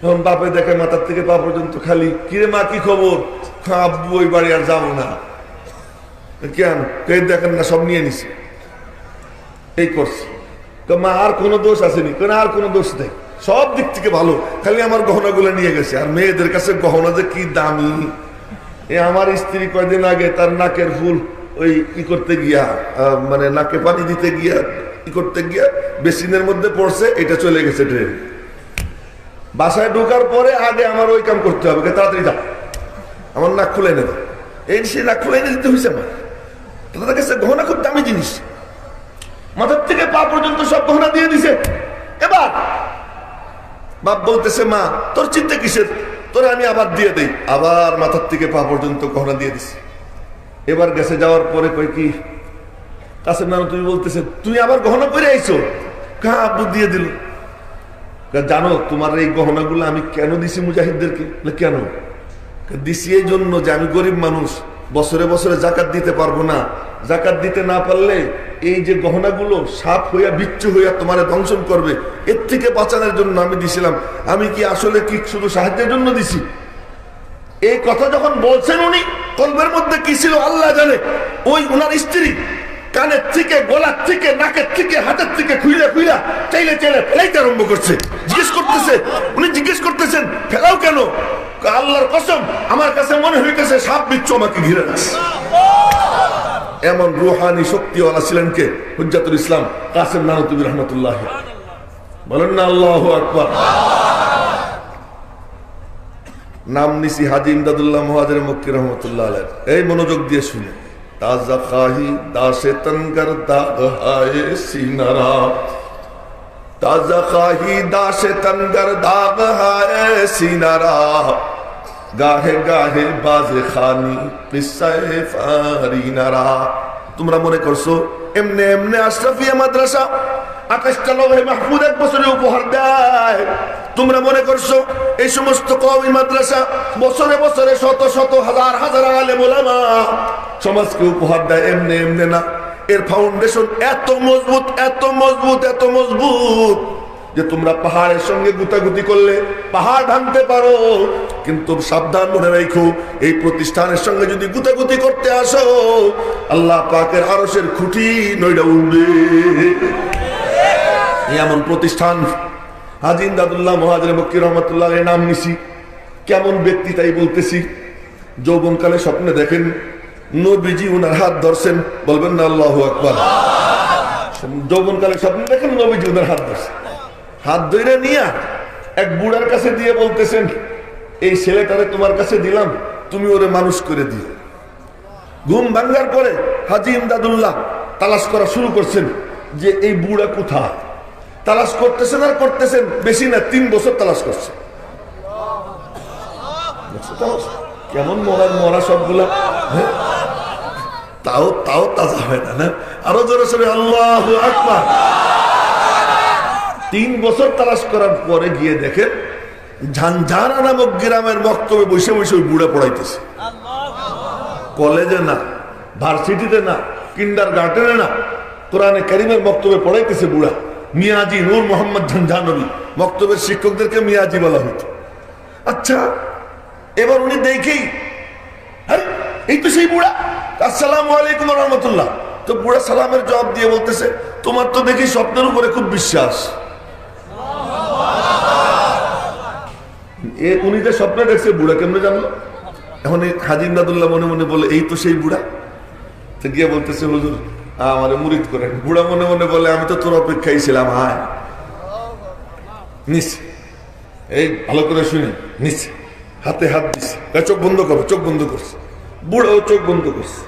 যখন বাপে দেখে মাথার থেকে পা পর্যন্ত খালি, কিরে মা কি খবর? আব্বু ওই বাড়ি আর যাবো না। কেন? কে দেখেন না, সব নিয়ে নিছে। এই করছে। মা আর কোনো দোষ আসেনি, কেন আর কোনো দোষ নেই, সব দিক থেকে ভালো, খালি আমার গহনাগুলো নিয়ে গেছে। আর মেয়েদের কাছে গহনা যে কি দামি। আমার স্ত্রী কয়দিন আগে তার নাকের ফুল ওই ই করতে গিয়া, মানে নাকে পানি দিতে গিয়া ই করতে গিয়া বেসিনের মধ্যে পড়ছে, এটা চলে গেছে ড্রেন। বাসায় ঢোকার পরে আগে আমার ওই কাম করতে হবে, তাড়াতাড়ি যাও আমার নাক খুলে নেবে, এই সে নাক খুলে এনে দিতে হয়েছে আমার। তাদের কাছে গহনা খুব দামি জিনিস, মাথার থেকে পা পর্যন্ত সব গহনা দিয়ে দিছে। এবার বাপ বলতেছে, মা তোর চিন্তা কিসের, তোরে আমি আবার দিয়ে দেই। আবার মাথার থেকে পা পর্যন্ত গহনা দিয়ে দিছে। এবার গেছে, যাওয়ার পরে কই কি কাসেম নানু তুমি বলতেছে তুই আবার গহনা পরে আইছো? কাহা আব্বু দিয়ে দিল। জানো তোমার এই গহনাগুলো আমি কেন দিছি মুজাহিদদেরকে? কেন দিছি? এই জন্য যে আমি গরিব মানুষ, বছরে বছরে জাকাত দিতে পারবো না, জাকাত দিতে না পারলে এই যে গহনাগুলো সাপ হইয়া বিচ্ছু হইয়া তোমার ধ্বংসন করবে, এর থেকে বাঁচানোর জন্য আমি দিছিলাম। আমি কি আসলে কি শুধু সাহায্যের জন্য দিছি? এই কথা যখন বলছেন উনি, কলবের মধ্যে কি ছিল আল্লাহ জানে। ওই ওনার স্ত্রী কানের থেকে, গলার থেকে, নাকের থেকে, হাতের থেকে খুইলা খুইলা চাইলে চাইলে ফেলাইতে আরম্ভ করছে। জিজ্ঞেস করতেছে, উনি জিজ্ঞেস করতেছেন ফেলাও কেন? আল্লাহর কসম আমার কাছে মনে হইতেছে সাপ বিচ্ছু আমাকে ঘিরে রাখছে। এমন রুহানি শক্তিওয়ালা ছিলেন কে? হুজ্জাতুল ইসলাম কাসেম নানুতুবি রহমতুল্লাহ। বলেন না আল্লাহু আকবার। নাম নিছি হাজী ইমদাদুল্লাহ মুহাজির মক্কি রহমতুল্লাহ আলাইহি। এই মনোযোগ দিয়ে শুনে, তাজা খাহি দাসে তনগর দাগ হায় সিনারা, তাজা খাহি দাসে তনগর দাগ হায় সিনারা, গাহে গাহে বাজে খানি কিসায়ে ফারিনারা। তোমরা মনে করছো এমনে এমনে আশরাফিয়া মাদ্রাসা 28টা লৌহে মাহফুজ এক বছরে উপহার দেয়? তোমরা মনে করছো এই সমস্ত কওমি মাদ্রাসা বছরে বছরে শত শত হাজার হাজার আলেম ওলামা সমাজকে উপহার দেয়? এমনে এমনে না। এর ফাউন্ডেশন এত মজবুত, এত মজবুত, এত মজবুত যে তোমরা পাহাড়ের সঙ্গে গুতাগুতি করলে পাহাড় ভাঙতে পারো, কিন্তু সাবধান মনে রাখো এই প্রতিষ্ঠানের সঙ্গে যদি গুতাগুতি করতে আসো, আল্লাহ পাকের আরশের খুঁটি নইডা উঠবে। এমন প্রতিষ্ঠান হাজী ইমদাদুল্লাহ মুহাজির মক্কি রহমতুল্লাহ নাম নিছি। কেমন ব্যক্তি তাই বলতেছি। যৌবনকালে স্বপ্নে দেখেন নবীজি উনার হাত ধরছেন, বলবেন না আল্লাহু আকবার। যৌবনকালে স্বপ্নে দেখেন নবীজি উনার হাত ধরছেন, হাত ধরে নিয়ে এক বুড়ার কাছে দিয়ে বলতেছেন, এই ছেলেটারে তোমার কাছে দিলাম, তুমি ওরে মানুষ করে দিও। ঘুম ভাঙ্গার পরে হাজী ইমদাদুল্লাহ তালাশ করা শুরু করছেন যে এই বুড়া কোথায়। তালাশ করতেছেন আর করতেছেন, বেশি না 3 বছর তালাশ করছে। কেমন মরা সবগুলা, তাও তাও তাজা হয় না। আরো জোরে সরে আল্লাহু আকবার। 3 বছর তালাশ করার পরে গিয়ে দেখেন ঝানঝানা নামক গ্রামের বক্তব্যে বসে বসে ওই বুড়া পড়াইতেছে। কলেজে না, ভার্সিটিতে না, কিন্ডার গার্ডেনে না, কোরআনে কারীমের বক্তব্যে পড়াইতেছে বুড়া। মিয়াজি নূর মোহাম্মদ ঝানঝানবী বক্তব্যের শিক্ষকদেরকে মিয়াজি বলা হতো। আচ্ছা, এবার উনি দেখেই এই তো সেই বুড়া, আসসালামু আলাইকুম ওয়া রাহমাতুল্লাহ। তো বুড়া সালামের জবাব দিয়ে বলতেছে, তোমার তো দেখি স্বপ্নের উপরে খুব বিশ্বাস। উনি যে স্বপ্নে দেখছে বুড়া কেমনে জানলো? এখন হাজী ইমদাদুল্লাহ মনে মনে বলে, এই তো সেই বুড়া। তো গিয়ে বলতেছে, হুজুর আমার মুরিদ করেন। বুড়া মনে মনে বলে, আমি তো তোর অপেক্ষায় ছিলাম। হায় নিস, এই ভালো করে শুনি, নিস হাতে হাত দিছে, চোখ বন্ধ করো। চোখ বন্ধ করছে বুড়াও, চোখ বন্ধ করছে।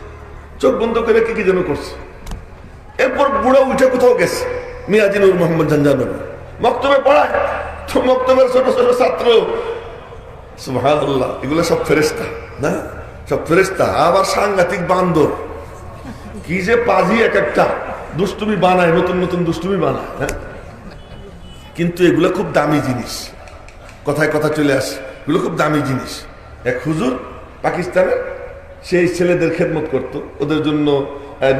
চোখ বন্ধ করে কি যেন করছে। এরপর বুড়া উঠে কোথাও গেছে। মিয়াজি নূর মোহাম্মদ ঝানঝানবী বক্তব্যে পড়ায়। তো বক্তব্যের ছোট ছোট ছাত্র, সুবহানাল্লাহ, এগুলো সব ফেরেশতা না, সব ফেরেশতা। আবার সাংঘাতিক বান্দর, কি যে পাজি এক একটা দুষ্টুমি বানায়, নতুন নতুন দুষ্টুমি বানায়। হ্যাঁ, কিন্তু এগুলো খুব দামি জিনিস। কথায় কথা চলে আসে, এগুলো খুব দামি জিনিস। এক হুজুর পাকিস্তানে সেই ছেলেদের খেদমত করত, ওদের জন্য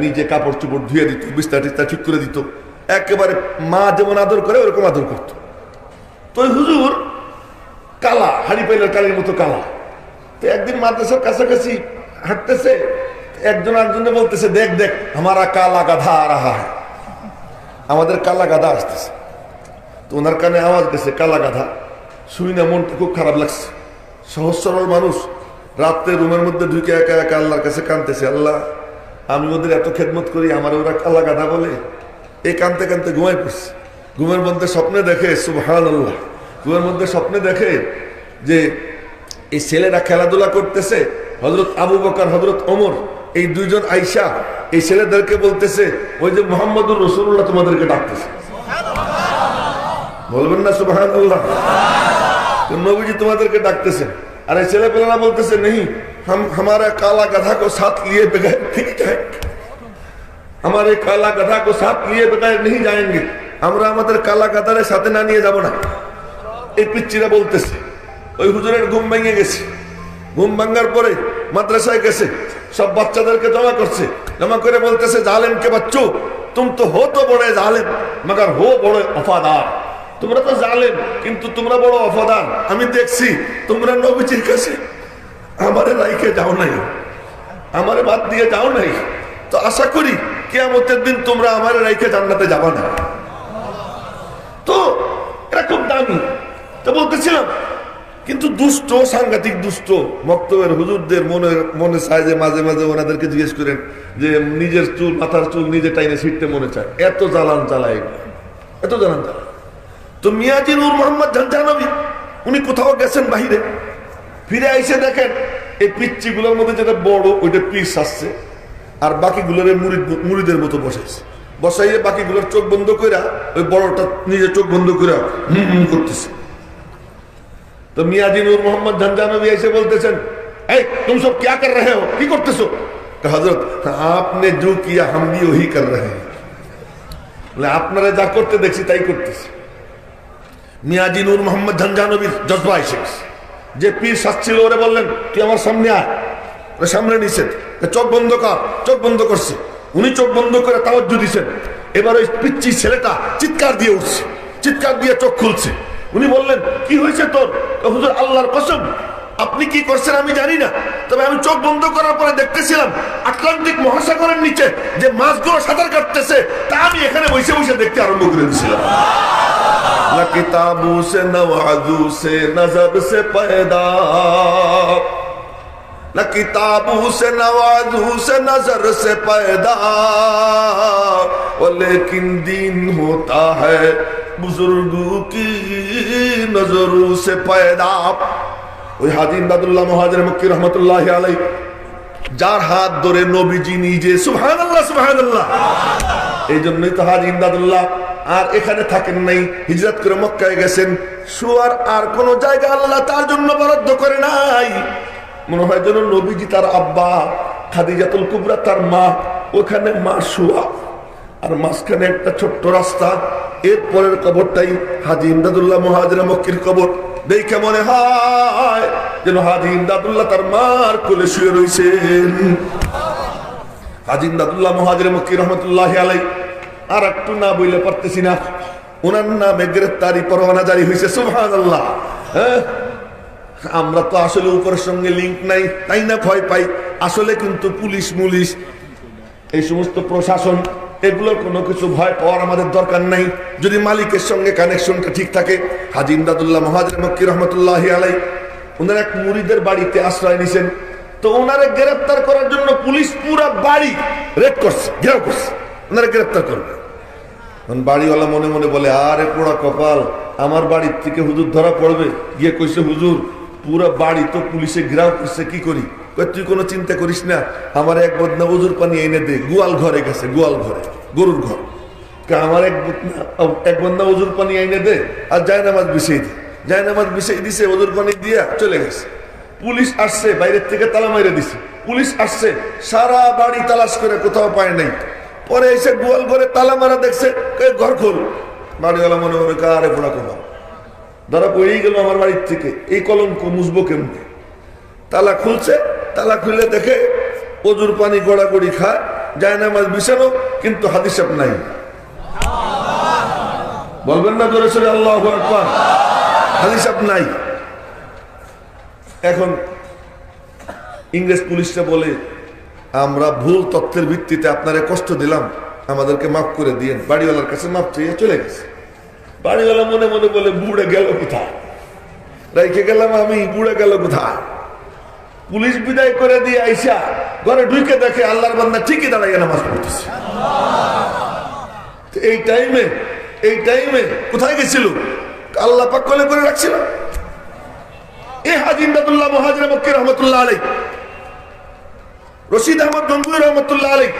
নিজে কাপড় চোপড় ধুয়ে দিত, বিস্তার টিস্তা ঠিক করে দিত, একেবারে মা যেমন আদর করে ওরকম আদর করত। তো ওই হুজুর কালা, হাড়ি পাইলের কালির মতো কালা। তো একদিন মাদ্রাসার কাছাকাছি হাঁটতেছে, একজন আরেকজনে বলতেছে, দেখ দেখ হামারা কালা গাধা আ রাহা হ্যায়। আমাদের কালা গাধা আসতেছে। তো ওনার কানে আওয়াজ গেছে কালা গাধা, শুই না মনটা খুব খারাপ লাগছে। সহজ সরল মানুষ রাত্রে রুমের মধ্যে ঢুকে একা একা আল্লাহর কাছে কাঁদতেছে, আল্লাহ আমি ওদের এত খেদমত করি, আমার ওরা কালা গাধা বলে। এই কাঁদতে কাঁদতে ঘুমাই পড়ছে। ঘুমের মধ্যে স্বপ্নে দেখে, সুবহানাল্লাহ, ঘুমের মধ্যে স্বপ্নে দেখে যে এই ছেলেরা খেলাধুলা করতেছে, হযরত আবু বকর হযরত ওমর এই দুইজন আয়েশা এই ছেলেদেরকে বলতেছে ওই যে মুহাম্মদুর রাসূলুল্লাহ তোমাদেরকে ডাকতেছে। বলবেন না সুবহানাল্লাহ? তো নবীজি তোমাদেরকে ডাকতেছে। আর এই ছেলেপেলেরা বলতেছে नहीं हम हमारा काला गधा को साथ लिए बगैर नहीं जाएंगे, हमारे काला गधा को साथ लिए बगैर नहीं जाएंगे, আমরা আমাদের কালা গাধারে সাথে না নিয়ে যাব না। এই পিচ্চিরা বলতেছে। ওই হুজুরের ঘুম ভেঙে গেছে। ঘুম ভাঙার পরে মাদ্রাসায় গেছে, সব বাচ্চাদেরকে জমা করছে। জমা করে বলতেছে জালেম কে বাচ্চো, तुम तो हो तो बड़े जालिम मगर हो बड़े वफादार। তোমরা তো জালেম কিন্তু তোমরা বড় ওয়াফাদার। আমি দেখছি তোমরা নবীজির কাছে আমারে রাইখে যাও নাই, আমারে বাদ দিয়ে যাও নাই। তো আশা করি কিয়ামতের দিন তোমরা আমারে রাইখে জান্নাতে যাবা না। তো এটা খুব দামি। তো বলতেছিলাম কিন্তু দুষ্ট, সাংঘাতিক দুষ্ট। মক্তবের হুজুরদের মনে চায় যে মাঝে মাঝে ওনাদেরকে জিজ্ঞেস করেন যে নিজের চুল, মাথার চুল নিজে টাইনে ছিটতে মনে চায়। এত জ্বালান চালায়, এত জ্বালান চালায়। তো মিয়াজি নূর মোহাম্মদ ঝঞ্ঝানবী উনি কোথাও গেছেন বাহিরে, ফিরে আইসে দেখেন এই পিচ্চিগুলোর মধ্যে যেটা বড় ওইটা পিস আসছে, আর বাকিগুলোর মুড়িদের মতো বসাইছে। বসাইয়ে বাকিগুলোর চোখ বন্ধ কইরা ওই বড়টা নিজে চোখ বন্ধ কইরা করতেছে। তো মিয়াজি নূর মোহাম্মদ ঝঞ্ঝানবী এসে বলতেছেন, এই तुम सब क्या कर रहे हो, কি করতেছো? হযরত আপনি जो किया हम भी वही कर रहे हैं, আপনারা যা করতে দেখছি তাই করতেছি। মিয়াজি নূর মোহাম্মদ ঝঞ্ঝানবীর জজবা এসে গেছে। যে পীর সাজছিল ওরে বললেন তুই আমার সামনে আয়। ওরে সামনে নিছেন, চোখ বন্ধ কর। চোখ বন্ধ করছে। উনি চোখ বন্ধ করে তাওয়াজ্জু দিছেন। এবার ওই পিচ্চি ছেলেটা চিৎকার দিয়ে উঠছে, চিৎকার দিয়ে চোখ খুলছে। উনি বললেন কি হয়েছে তোর? হুজুর আল্লাহর কসম আপনি কি করছেন আমি জানি না, তবে আমি চোখ বন্ধ করার পরে দেখতেছিলাম আটলান্টিক মহাসাগরের নিচে যে মাছগুলো সাঁতার কাটতেছে তা আমি এখানে বসে বসে দেখতে আরম্ভ করে দিয়েছিলাম। না কিতাবু সে নওয়াজু সে নজর সে পয়দা, না কিতাবু সে নওয়াজু সে নজর সে পয়দা, ও লেকিন দিন হোতা হ্যায় বুজুর্গু কি নজরু সে পয়দা। ওই হাজী ইমদাদুল্লাহ মুহাজির মক্কি রহমতুল্লাহি আলাইহি যার হাত ধরে নবীজি নিজে, সুবহানাল্লাহ সুবহানাল্লাহ। এই জন্যই তো হাজী ইমদাদুল্লাহ আর এখানে থাকেন নাই, হিজরত করে মক্কায় গেছেন। শোয়ার আর কোন জায়গা আল্লাহ তার জন্য বরাদ্দ করে নাই। মনে হয় যেন নবীজি তার আব্বা, খাদিজাতুল কুবরা তার মা, ওখানে মা শোয়া, আর মাঝখানে একটা ছোট্ট রাস্তা। এরপরের কবরটাই হাজী ইমদাদুল্লাহ মুহাজির মক্কির কবর। দেখে মনে হয় যেন হাজী ইমদাদুল্লাহ তার মার কোলে শুয়ে রয়েছেন। হাজী ইমদাদুল্লাহ মুহাজির মক্কি রহমতুল্লাহি আলাইহি আর একটু না বইলে পারতেছি না, ওনার নামে গ্রেফতারি পরোয়ানা জারি হয়েছে। সুবহানাল্লাহ। আমরা তো আসলে উপরের সঙ্গে লিঙ্ক নাই, তাই না ভয় পাই। আসলে কিন্তু পুলিশ মুলিশ এই সমস্ত প্রশাসন এগুলোর কোনো কিছু ভয় পাওয়ার আমাদের দরকার নাই, যদি মালিকের সঙ্গে কানেকশনটা ঠিক থাকে। হাজী ইমদাদুল্লাহ মুহাজির মক্কি রহমতুল্লাহি আলাইহি ওনার এক মুরিদের বাড়িতে আশ্রয় নিছেন। তো ওনারে গ্রেফতার করার জন্য পুলিশ পুরো বাড়ি রেড করছে, ঘেরাও করছে, ওনারে গ্রেফতার করবে। বাড়িওয়ালা মনে মনে বলে আরে পোড়া কপাল, আমার বাড়ির থেকে হুজুর ধরা পড়বে। গিয়ে কইছে হুজুর পুরো বাড়ি তো পুলিশে ঘেরাও করছে, কি করি? তুই কোনো চিন্তা করিস না, আমার এক বদনা উজুর পানি এনে দে। গোয়াল ঘরে গেছে, গোয়াল ঘরে, গরুর ঘর। আমার এক বদনা উজুর পানি এনে দে আর জায়নামাজ বিছিয়ে দে। জায়নামাজ বিছিয়ে দিছে, উজুর পানি দিয়া চলে গেছে। পুলিশ আসছে, বাইরের থেকে তালা মাইরে দিছে। পুলিশ আসছে, সারা বাড়ি তালাশ করে কোথাও পায় নাই। পরে এসে গোয়াল ঘরে তালা মারা দেখছে, ঘর খোল। বাড়িওয়ালা মনে মনে কারে পোড়া কমা, ধরা পড়েই গেল আমার বাড়ির থেকে, এই কলঙ্ক মুছবো কেমনে? তালা খুলছে, তালা খুলে দেখে অজুর পানি গড়াগড়ি খায়, জায়নামাজ বিছানো, কিন্তু হাদিস নাই। বলবেন না জোরে সোরে আল্লাহু আকবার? হাদিস নাই। এখন ইংরেজ পুলিশটা বলে আমরা ভুল তথ্যের ভিত্তিতে আপনারে কষ্ট দিলাম, আমাদেরকে মাফ করে দিয়েন। বাড়িওয়ালার কাছে মাফ চেয়ে চলে গেছে। বাড়িওয়ালা মনে মনে বলে, বুড়ে গেল কোথায়, রেখে গেলাম আমি, বুড়ে গেল কোথায়। পুলিশ বিদায় করে দিয়ে আইসা ঘরে ঢুকে দেখে আল্লাহর বান্দা ঠিকই দাঁড়াইয়া নামাজ পড়তেছে। এই টাইমে কোথায় গেছিল? আল্লাহ পাক কোলে করে রাখছিল। এই হাজী ইমদাদুল্লাহ মুহাজির মক্কি রহমতুল্লাহ আলাইহি, রশিদ আহমদ গঙ্গুই রহমতুল্লাহ আলাইহি,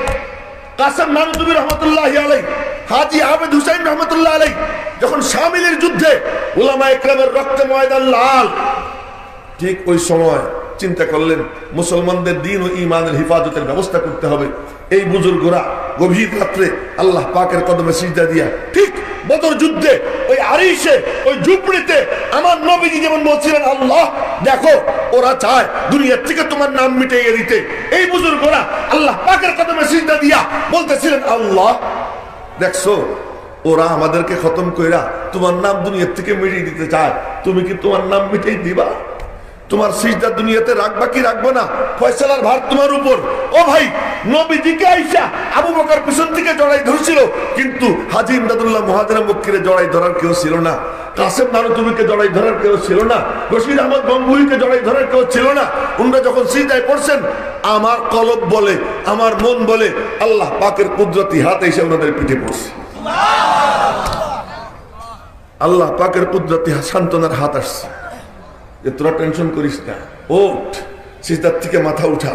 কাসেম নানুতুবি রহমতুল্লাহ আলাইহি, হাজী আবেদ হুসাইন রহমতুল্লাহ আলাইহি যখন শামিলের যুদ্ধে উলামায়ে কেরামের রক্তে ময়দান লাল, ঠিক ওই সময় চিন্তা করলেন মুসলমানদের দ্বীন ও ঈমানের হিফাজতের ব্যবস্থা করতে হবে। এই বুজুর্গরা গভীর রাত্রে আল্লাহ পাকের কদমে সিজদা দিয়া, ঠিক বদর যুদ্ধে ওই আরিশে, ওই ঝুপড়িতে আমার নবীজি যেমন বলছিলেন, আল্লাহ দেখো ওরা চায় দুনিয়ার থেকে তোমার নাম মিটিয়ে দিতে, এই বুজুর্গরা আল্লাহ পাকের কদমে সিজদা দিয়া বলতেছিলেন, আল্লাহ দেখছো ওরা আমাদেরকে খতম কইরা তোমার নাম দুনিয়ার থেকে মিটিয়ে দিতে চায়, তুমি কি তোমার নাম মিটিয়ে দিবা? তোমার সিজদা দুনিয়াতে রাখবা কি রাখবো না, ফয়সালার ভার তোমার উপর। ও ভাই, নবীজিকে আইসা আবু বকর পিছন থেকে জড়াই ধরছিল, কিন্তু হাজী ইমদাদুল্লাহ মুহাজির মক্কিরে জড়াই ধরার কেউ ছিল না, কাসেম নানুতুবিকে জড়াই ধরার কেউ ছিল না, রশিদ আহমদ গঙ্গুইকে জড়াই ধরার কেউ ছিল না। উনারা যখন সিজদায় পড়ছেন, আমার কলব বলে, আমার মন বলে, আল্লাহ পাকের কুদরতি হাত এসে ওনাদের পিঠে পড়ছে। আল্লাহ পাকের কুদরতি সান্ত্বনার হাত আসছে যে তোরা টেনশন করিস না, ওঠ, সিজদার থেকে মাথা উঠা,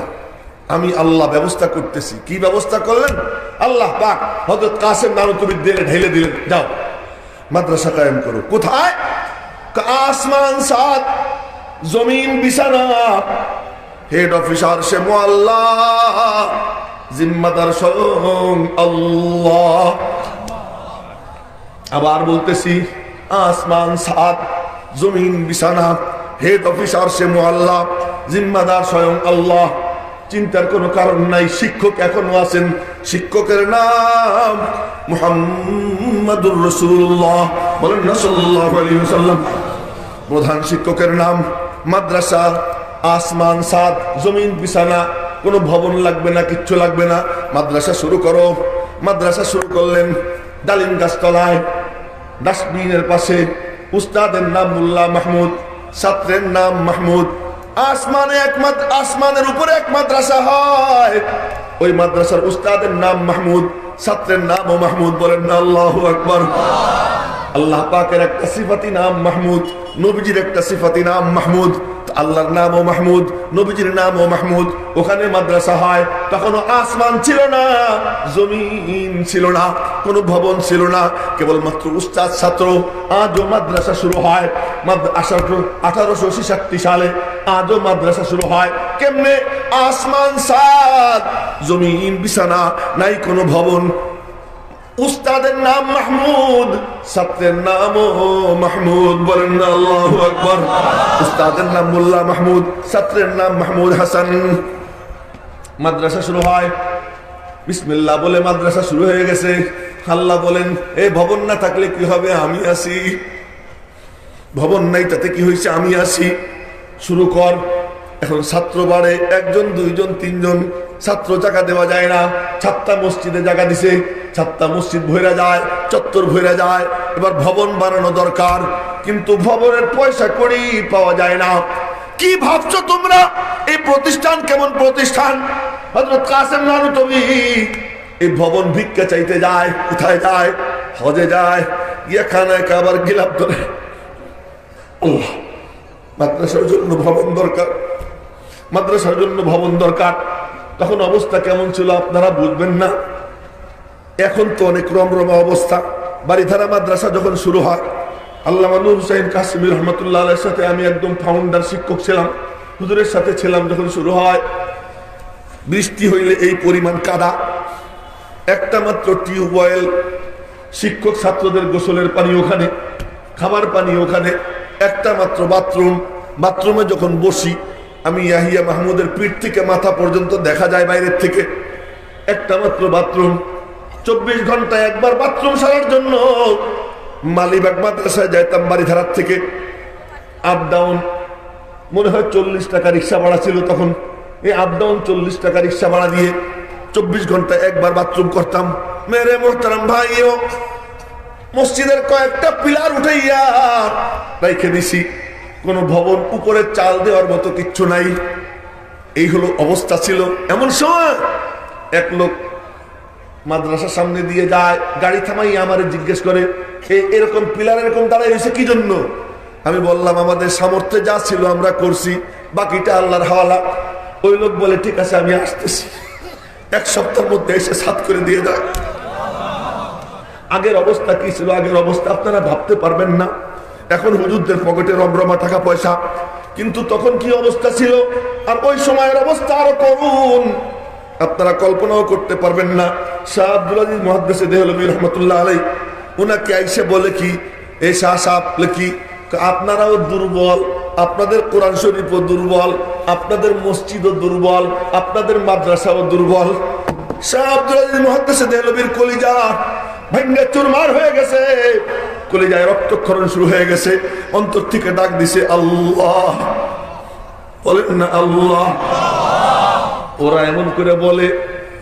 আমি আল্লাহ ব্যবস্থা করতেছি। কি ব্যবস্থা করলেন? আল্লাহ পাক হযরত কাসেম নানুতুবি দিলে ঢেলে দিলেন, যাও মাদ্রাসা কায়েম করো। কোথায়? আসমান সাত, জমিন বিছানা, হেড অফিসার সে মুআল্লা, জিম্মাদার স্বয়ং আল্লাহ। আবার বলতেছি, আসমান সাত, জমিন বিছানা, হেড অফিসার সে মুআল্লা, জিম্মাদার স্বয়ং আল্লাহ। চিন্তার কোনো কারণ নাই। শিক্ষক এখনো আছেন, শিক্ষকের নাম মুহাম্মাদুর রাসূলুল্লাহ, বলেন না সাল্লাল্লাহু আলাইহি ওয়াসাল্লাম। প্রধান শিক্ষকের নাম। মাদ্রাসা আসমান সাত, জমিন বিছানা, কোনো ভবন লাগবে না, কিচ্ছু লাগবে না, মাদ্রাসা শুরু করো। মাদ্রাসা শুরু করলেন ডালিম গাছতলায়, ডাস্টবিনের পাশে। উস্তাদের নাম মোল্লা মাহমুদ, ছাত্রের নাম মাহমুদ। আসমানের উপরে এক মাদ্রাসা হয়, ওই মাদ্রাসার উস্তাদের নাম মাহমুদ, ছাত্রের নামও মাহমুদ, বলেন না আল্লাহু আকবার। আল্লাহ পাকের একটা সিফাতি নাম মাহমুদ, নবীজির একটা সিফাতি নাম মাহমুদ। আল্লাহর নামও মাহমুদ, নবীজির নামও মাহমুদ। ওখানে মাদ্রাসা হয়। তখনও আসমান ছিল না, জমিন ছিল না, কোনো ভবন ছিল না, কেবলমাত্র উস্তাদ ছাত্র। আজও মাদ্রাসা শুরু হয় 1866 সালে, আজও মাদ্রাসা শুরু হয়। কেমনে? আসমান সাত, জমিন বিছানা, নাই কোনো ভবন। উস্তাদের নাম মাহমুদ, ছাত্রের নামও মাহমুদ, বলেন না আল্লাহু আকবার। উস্তাদের নাম মোল্লা মাহমুদ, ছাত্রের নাম মাহমুদ হাসান। মাদ্রাসা শুরু হয়, বিসমিল্লাহ বলে মাদ্রাসা শুরু হয়ে গেছে। আল্লাহ বলেন, এ ভবন না থাকলে কি হবে, আমি আছি। ভবন নাই তাতে কি হয়েছে, আমি আছি, শুরু কর। এখন ছাত্র বাড়ে, একজন, দুইজন, তিনজন। ছাত্র জায়গা দেওয়া যায় না, ছাত্তা মসজিদে জায়গা দিছে, ছাত্তা মসজিদ ভরে যায়, চত্বর ভরে যায়। এবার ভবন বানানো দরকার, কিন্তু ভবনের পয়সা করি পাওয়া যায় না। কি ভাবছো তোমরা এই প্রতিষ্ঠান কেমন প্রতিষ্ঠান? হযরত কাসেম নানুতুবি এই ভবন ভিক্ষা চাইতে যায়। কোথায় যায়? হজে যায়, গিয়ে খানায় খাবার গিলাপ ধরে। আল্লাহ, মাদ্রাসার জন্য ভবন দরকার, মাদ্রাসার জন্য ভবন দরকার। তখন অবস্থা কেমন ছিল আপনারা বুঝবেন না। এখন তো অনেক রমরমা অবস্থা। বাড়িধারা মাদ্রাসা যখন শুরু হয়, আল্লামা নূর হুসাইন কাসেমী রহমতুল্লাহ আলাইহির সাথে আমি একদম ফাউন্ডার শিক্ষক ছিলাম, হুজুরের সাথে ছিলাম। যখন শুরু হয়, বৃষ্টি হইলে এই পরিমাণ কাদা, একটা মাত্র টিউবওয়েল, শিক্ষক ছাত্রদের গোসলের পানি ওখানে, খাবার পানি ওখানে, একটা মাত্র বাথরুম। বাথরুমে যখন বসি, আমি ইয়াহিয়া মাহমুদের পিঠ থেকে মাথা পর্যন্ত দেখা যায় বাইরের থেকে। একটা মাত্র বাথরুম, 24 ঘন্টায় একবার বাথরুম সারার জন্য মালিবাগ মাদ্রাসায় যাইতাম বাড়িধারার থেকে। আপ ডাউন মনে হয় 40 টাকা রিক্সা ভাড়া ছিল তখন। এই আপ ডাউন 40 টাকা রিক্সা ভাড়া দিয়ে 24 ঘন্টা একবার বাথরুম করতাম। মেরে মোহতারাম ভাইও, মসজিদের কয়েকটা পিলার উঠাইয়া রেখে দিছি, কোন ভবন উপরে চাল দেওয়ার মতো কিচ্ছু নাই। এই হলো অবস্থা ছিল। এমন সময় এক লোক মাদ্রাসার সামনে দিয়ে যায়, গাড়ি থামাই আমার জিজ্ঞেস করে, এরকম পিলার এরকম দাঁড়াই হয়েছে কি জন্য? আমি বললাম আমাদের সামর্থ্যে যা ছিল আমরা করছি, বাকিটা আল্লাহর হাওয়ালা। ওই লোক বলে ঠিক আছে আমি আসতেছি। 1 সপ্তাহের মধ্যে এসে সাত করে দিয়ে যায়। আগের অবস্থা কি ছিল? আগের অবস্থা আপনারা ভাবতে পারবেন না। এখন হুজুরদের পকেটে রমরমা টাকা পয়সা, কিন্তু তখন কি অবস্থা ছিল, আর ওই সময়ের অবস্থা আরো করুন, আপনারা কল্পনাও করতে পারবেন না। শাহ আব্দুল আজিজ মুহাদ্দিস দেহলভী রহমাতুল্লাহ আলাইহি উনাকে আইসে বলে কি, এই শাহ সাহেব কি আপনারাও দুর্বল, আপনাদের কোরআন শরীফও দুর্বল, আপনাদের মসজিদও দুর্বল, আপনাদের মাদ্রাসাও দুর্বল। শাহ আব্দুল আজিজ মুহাদ্দিস দেহলভীর কলিজা ভেঙ্গে চুরমার হয়ে গেছে, কলিজায় রক্তক্ষরণ শুরু হয়ে গেছে। অন্তর থেকে ডাক দিছে আল্লাহ, বলেন না আল্লাহ। ওরা এমন করে বলে,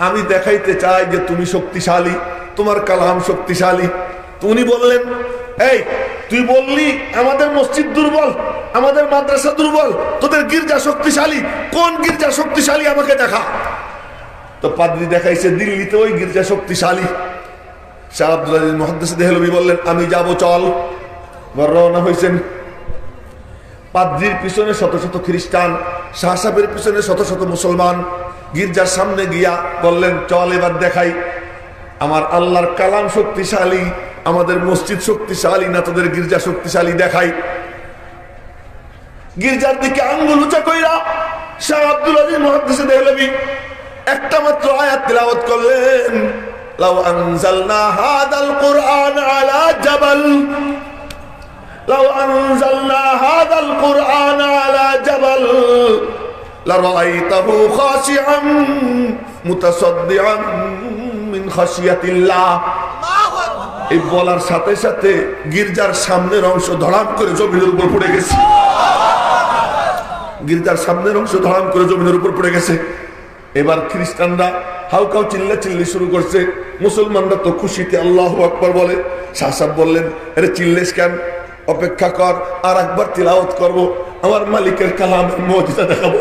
আমি দেখাইতে চাই যে তুমি শক্তিশালী, তোমার কালাম শক্তিশালী। উনি বললেন, এই তুই বললি আমাদের মসজিদ দুর্বল, আমাদের মাদ্রাসা দুর্বল, তোদের গির্জা শক্তিশালী। কোন গির্জা শক্তিশালী আমাকে দেখা। তো পাদ্রী দেখাইছে দিল্লিতে ওই গির্জা শক্তিশালী। শাহ আব্দুল আজিজ মুহাদ্দিস দেহলভী বললেন আমি যাব, চল। রওনা হয়েছেন। পাদ্রীর পিছনে শত শত খ্রিস্টান, শাহ সাহেবের পিছনে শত শত মুসলমান। গির্জার সামনে গিয়া বললেন চল এবার দেখাই আমার আল্লাহর কালাম শক্তিশালী, আমাদের মসজিদ শক্তিশালী না তোদের গির্জা শক্তিশালী, দেখাই। গির্জার দিকে আঙ্গুল উঁচা কইরা শাহ আব্দুল আজিজ মুহাদ্দিস দেহলভী একটা মাত্র আয়াত তিলাওয়াত করলেন, লাউ আনজালনা হাদাল কুরআন আলা জাবাল, লাউ আনজালনা হাদাল কুরআন আলা জাবাল লারাআইতাহু খাশিআন মুতাসাদ্দিআন মিন খাশিয়াতিল্লাহ। এই বলার সাথে সাথে গির্জার সামনের অংশ ধড়াম করে জমিনের উপর পড়ে গেছে। গির্জার সামনের অংশ ধড়াম করে জমিনের উপর পড়ে গেছে। এবার খ্রিস্টানরা হাউকাউ চিল্লা চিল্লি শুরু করছে, মুসলমানরা তো খুশিতে আল্লাহু আকবার বলে। শাহ সাহেব বললেন, আরে চিল্লেস কেন, অপেক্ষা কর, আর একবার তিলাওয়াত করব, আমার মালিকের কালামের মুজিজা দেখাবো,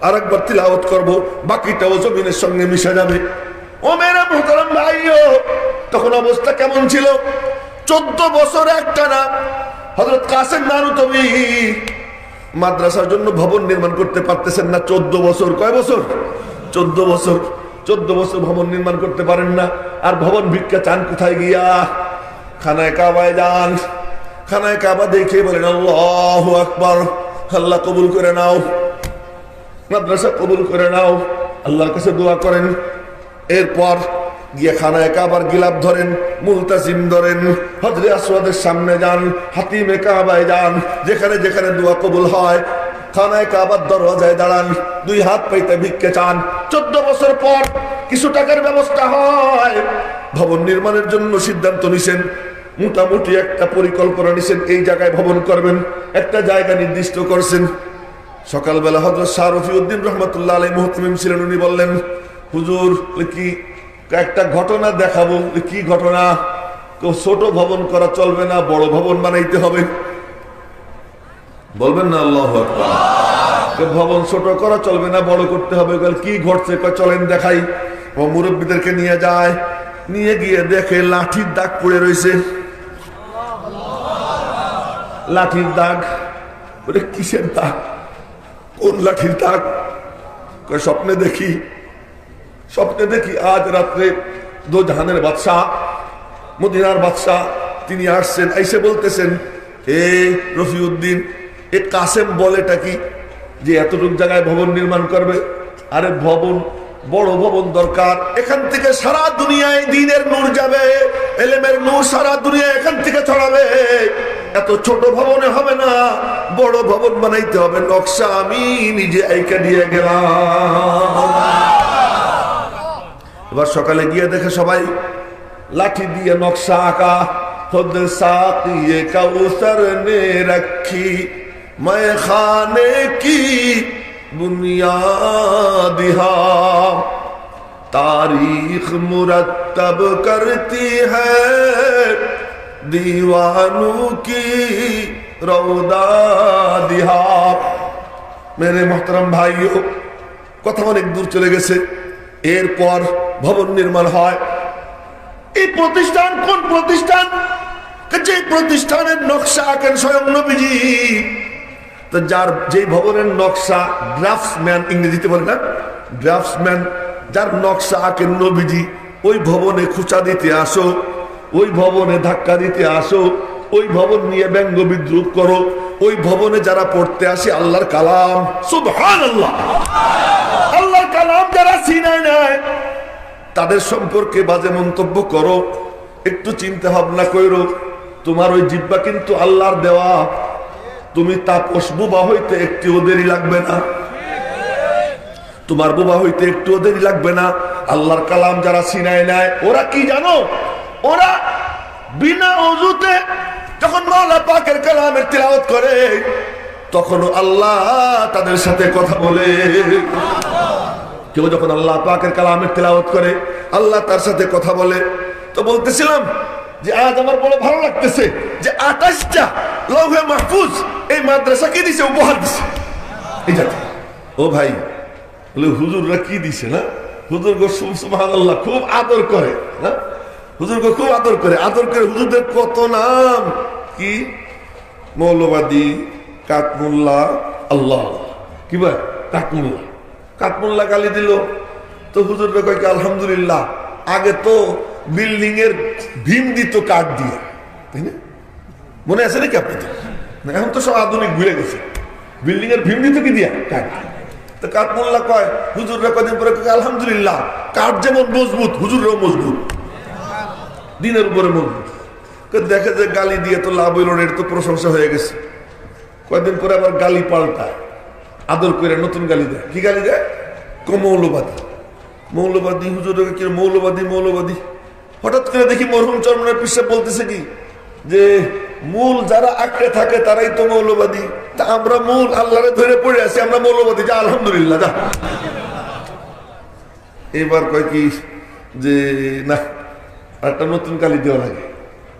আর একবার তিলাওয়াত করব, বাকিটাও জমিনের সঙ্গে মিশে যাবে। ও মেরে মুহতারাম ভাইও, তখন অবস্থা কেমন ছিল? 14 বছর একটানা হযরত কাসেম নানুতবী মাদ্রাসার জন্য ভবন নির্মাণ করতে পারতেছেন না। 14 বছর। কয় বছর? 14 বছর। 14 বছর ভবন নির্মাণ করতে পারেন না। আর ভবন ভিক্ষা চান কোথায় গিয়া? খানায় কাবায় যান। খানায় কাবা দেখে বলেন আল্লাহু আকবার, আল্লাহ কবুল করে নাও, মাদ্রাসা কবুল করে নাও, আল্লাহর কাছে দোয়া করেন। এরপর গিয়ে খানায় কাবার গিলাফ ধরেন, মুলতাজিম ধরেন, হজরে আসওয়াদের সামনে যান, হাতিমে কাবায় যান, যেখানে যেখানে দোয়া কবুল হয় খানায় কাবার দরওয়াজায় দাঁড়ান, 2 হাত পাইতে ভিক্ষে চান। 14 বছর পর কিছু টাকার ব্যবস্থা হয়, ভবন নির্মাণের জন্য সিদ্ধান্ত নিছেন। মোটামুটি একটা পরিকল্পনা নিছেন, এই জায়গায় ভবন করবেন, একটা জায়গা নির্দিষ্ট করছেন। সকালবেলা হযরত শাহ রফিউদ্দিন রহমাতুল্লাহ আলাইহি মুহতামিম ছিলেন। উনি বললেন, হুজুর কি একটা ঘটনা দেখাবো। কি ঘটনা? ছোট ভবন করা চলবে না, বড় ভবন বানাইতে হবে। বলবেন না আল্লাহু আকবার। ভবন ছোট করা চলবে না, বড় করতে হবে। কি ঘটছে? চলেন দেখাই। ও মুরব্বীদেরকে নিয়ে যায়, নিয়ে গিয়ে দেখে লাঠির দাগ পড়ে রয়েছে। লাঠির দাগ। বলে কিসের দাগ? কোন লাঠির দাগ? স্বপ্নে দেখি, স্বপ্নে দেখি আজ রাত্রে দো জাহানের বাদশাহ, মদিনার বাদশাহ তিনি আসছেন, আইসে বলতেছেন, হে রফিউদ্দিন, এ কাসেম বলেটা কি যে এতটুকু জায়গায় ভবন নির্মাণ করবে? আরে ভবন, বড় ভবন দরকার। এখান থেকে সারা দুনিয়ায় দ্বীনের নূর যাবে, ইলমের নূর সারা দুনিয়া এখান থেকে ছড়াবে। এত ছোট ভবনে হবে না, বড় ভবন বানাইতে হবে। নকশা আমি নিজে আইকা দিয়ে গেলাম। এবার সকালে গিয়ে দেখে সবাই লাঠি দিয়ে নকশা আঁকা। खुद साक़िए कौसर ने रखी मैं खाने की बुनियाद। तारीख मुरत्तब करती है दीवानों की रौदा दिहार। मेरे मोहतरम भाइयों, কথা অনেক দূর চলে গেছে। এরপর ভবন নির্মাণ হয়। এই প্রতিষ্ঠান কোন প্রতিষ্ঠান? যে প্রতিষ্ঠানের নকশা আঁকেন স্বয়ং নবীজি। তো যার যে ভবনের নকশা ড্রাফটসম্যান, ইংরেজিতে বলে না ড্রাফটসম্যান, যার নকশা আঁকেন নবীজি, ওই ভবনে খুঁচা দিতে আসো, ওই ভবনে ধাক্কা দিতে আসো, ওই ভবন নিয়ে ব্যঙ্গ বিদ্রুপ করো। ওই ভবনে যারা পড়তে আসে আল্লাহর কালাম, সুবহানাল্লাহ, আল্লাহর কালাম যারা সিনায় নেয় তাদের সম্পর্কে বাজে মন্তব্য করো। একটু চিন্তা ভাবনা করো, তোমার ওই জিহ্বা কিন্তু আল্লাহর দেওয়া। তুমি তাপস বুবা হইতে একটু ওদেরই লাগবে না, তোমার বুবা হইতে একটু ওদেরই লাগবে না। আল্লাহর কালাম যারা সিনায় নেয় ওরা কি জানো? ওরা বিনা ওযুতে যখন মাওলা পাকের কালামের তিলাওয়াত করে তখনও আল্লাহ তাদের সাথে কথা বলে। কেউ যখন আল্লাহ পাকের কালামের তিলাওয়াত করে আল্লাহ তার সাথে কথা বলে। তো বলতেছিলাম যে আজ আমার বড় ভালো লাগতেছে যে 28টা লৌহে মাহফুজ এই মাদ্রাসাকে দিছে, উপহার দিছে এই জাতি। ও ভাই বলে হুজুররা কি দিছে না, হুজুর গো সুবহানাল্লাহ খুব আদর করে না, হুজুর গো খুব আদর করে। আদর করে হুজুরদের কত নাম, কি মৌলবাদী, কাকমুল্লা, আল্লাহ কি ভাই কাকমুল্লা, কাকমুল্লা গালি দিল তো হুজুররা কয় কি আলহামদুলিল্লাহ। আগে তো বিল্ডিং এর ভীম দিত কাঠ দিয়ে, তাই না? মনে আছে নাকি আপনাদের? এখন তো সব আধুনিক ঘুরে গেছে। বিল্ডিং এর ভীম দিত কি দিয়া? কাঠ। তো কাকমুল্লা কয় হুজুররা কদিন পরে আলহামদুলিল্লাহ কাঠ যেমন মজবুত হুজুররাও মজবুত, দিনের উপরে মজবুত। দেখে যে গালি দিয়ে তো লাভ হইল, এর তো প্রশংসা হয়ে গেছে। কয়েকদিন পরে আবার গালি পাল্টায়, আদর করে নতুন গালি দেয়। কি গালি দেয়? মৌলবাদী, মৌলবাদী হুজুর কি মৌলবাদী, মৌলবাদী। হঠাৎ করে দেখি মরহুম চরমনের পিসা বলতেছে কি যে মূল যারা আঁকড়ে থাকে তারাই তো মৌলবাদী, তা আমরা মূল আল্লাহরে ধরে পড়ে আছি, আমরা মৌলবাদী। যা আলহামদুলিল্লাহ যা। এবার কয় কি যে না একটা নতুন গালি দেওয়া লাগে,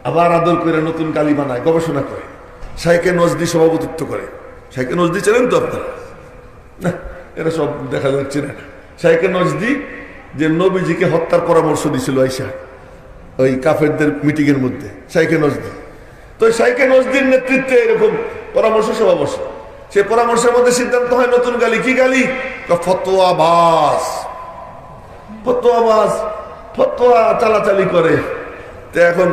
আবার আদর করে নতুন গালি বানায়, গবেষণা করে, শাইখে নজদি সভাপতিত্ব করে। শাইখে নজদি চেনেন তো আপনারা? না, এরা সব দেখা যাচ্ছে না। শাইখে নজদি যে নবীজিকে হত্যার পরামর্শ দিছিল আইসা ওই কাফেরদের মিটিং এর মধ্যে, শাইখে নজদি। তো শাইখে নজদির নেতৃত্বে এরকম পরামর্শ সভা বসে। সে পরামর্শের মধ্যে সিদ্ধান্ত হয় নতুন গালি। কি গালি? ফতোয়াবাজ, ফতোয়াবাজ, ফতোয়া চালাচালি করে। তো এখন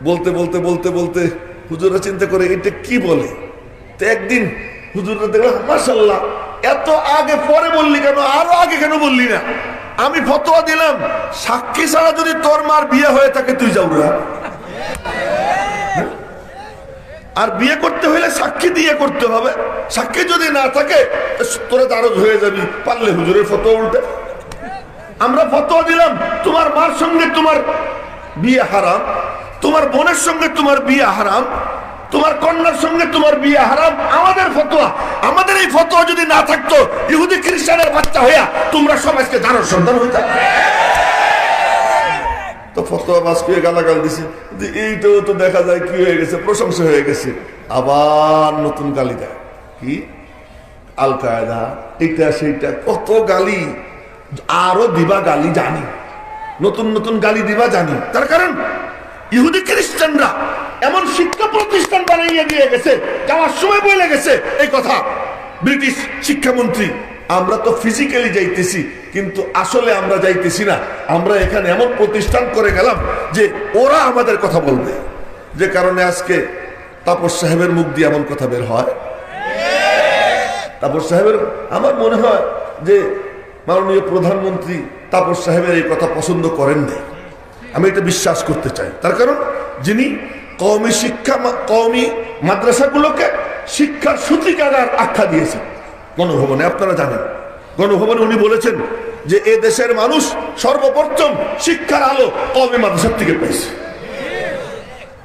বলতে বলতে বলতে বলতে হুজুররা চিন্তা করে এটা কি বলে। তো একদিন হুজুররা দেখলাম মাশাআল্লাহ এত আগে পরে বললি কেন, আরো আগে কেন বললি না? আমি ফতোয়া দিলাম সাক্ষী ছাড়া যদি তোর মার বিয়ে হয়ে থাকে তুই যাও না, আর বিয়ে করতে হলে সাক্ষী দিয়ে করতে হবে। সাক্ষী যদি না থাকে তোরা দারজ হয়ে যাবি, পারলে হুজুরের ফতোয়া উল্টে। আমরা ফতোয়া দিলাম তোমার মার সঙ্গে তোমার বিয়ে হারাম, তোমার বোনের সঙ্গে তোমার বিয়ে হারাম, তোমার কন্যার সঙ্গে তোমার বিয়ে হারাম। আমাদের ফতোয়া, আমাদের এই ফতোয়া যদি না থাকতো ইহুদি খ্রিস্টানের বাচ্চা হইয়া তোমরা সব আজকে জানোর সন্তান হইতা। তো ফতোয়া বাস করে গালাগাল দিছে। এইটাও তো দেখা যায় কি হয়ে গেছে, প্রশংসা হয়ে গেছে। আবার নতুন গালি দেয়, কি আল কায়দা, এটা সেইটা কত গালি। আরো দিবা গালি জানি, নতুন নতুন গালি দিবা জানি। তার কারণ ইহুদি খ্রিস্টানরা এমন শিক্ষা প্রতিষ্ঠান বানিয়ে দিয়ে গেছে, যাওয়ার সময় বলে গেছে এই কথা ব্রিটিশ শিক্ষামন্ত্রী, আমরা তো ফিজিক্যালি যাইতেছি কিন্তু আসলে আমরা যাইতেছি না, আমরা এখানে এমন প্রতিষ্ঠান করে গেলাম যে ওরা আমাদের কথা বলবে। যে কারণে আজকে তাপস সাহেবের মুখ দিয়ে এমন কথা বের হয়। তাপস সাহেবের, আমার মনে হয় যে মাননীয় প্রধানমন্ত্রী তাপস সাহেবের এই কথা পছন্দ করেন নাই, আমি এটা বিশ্বাস করতে চাই। তার কারণ যিনি কওমি শিক্ষা, কওমি মাদ্রাসাগুলোকে শিক্ষার সূতিকাগার আখ্যা দিয়েছেন গণভবনে, আপনারা জানেন। গণভবনে উনি বলেছেন যে এ দেশের মানুষ সর্বপ্রথম শিক্ষার আলো কওমি মাদ্রাসা থেকে পেয়েছে।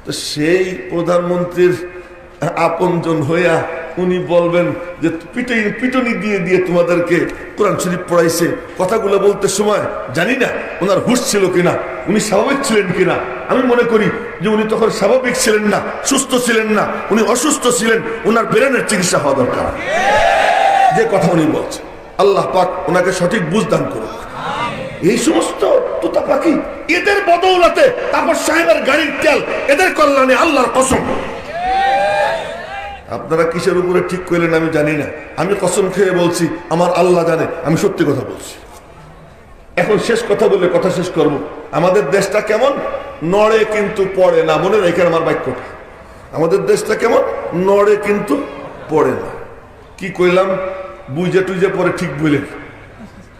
তো সেই প্রধানমন্ত্রীর আপনজন হইয়া উনি বলবেন যে পিটনি দিয়ে দিয়ে তোমাদেরকে কোরআন শরীফ পড়াইছে, কথাগুলো বলতে সময় জানি না ওনার হুঁশ ছিল কিনা, উনি স্বাভাবিক ছিলেন কিনা। আমি মনে করি যে উনি তখন স্বাভাবিক ছিলেন না, সুস্থ ছিলেন না, উনি অসুস্থ ছিলেন, ওনার ব্রেনের চিকিৎসা হওয়া দরকার। যে কথা উনি বলছেন, আল্লাহ পাক ওনাকে সঠিক বুঝ দান করুন। এই সমস্ত তোতা পাখি এদের বদৌলতে তারপর সাহেবের গাড়ির তেল এদের কল্যাণে, আল্লাহর কসম। আপনারা কিসের উপরে ঠিক করলেন আমি জানি না, আমি কসম খেয়ে বলছি আমার আল্লাহ জানে আমি সত্যি কথা বলছি। এখন শেষ কথা বলে কথা শেষ করব। আমাদের দেশটা কেমন? নড়ে কিন্তু পড়ে না। মনে রেখে আমার বাক্যটা, আমাদের দেশটা কেমন? নড়ে কিন্তু পড়ে না। কি কইলাম? বুঝে টুইজে পরে ঠিক বলেন।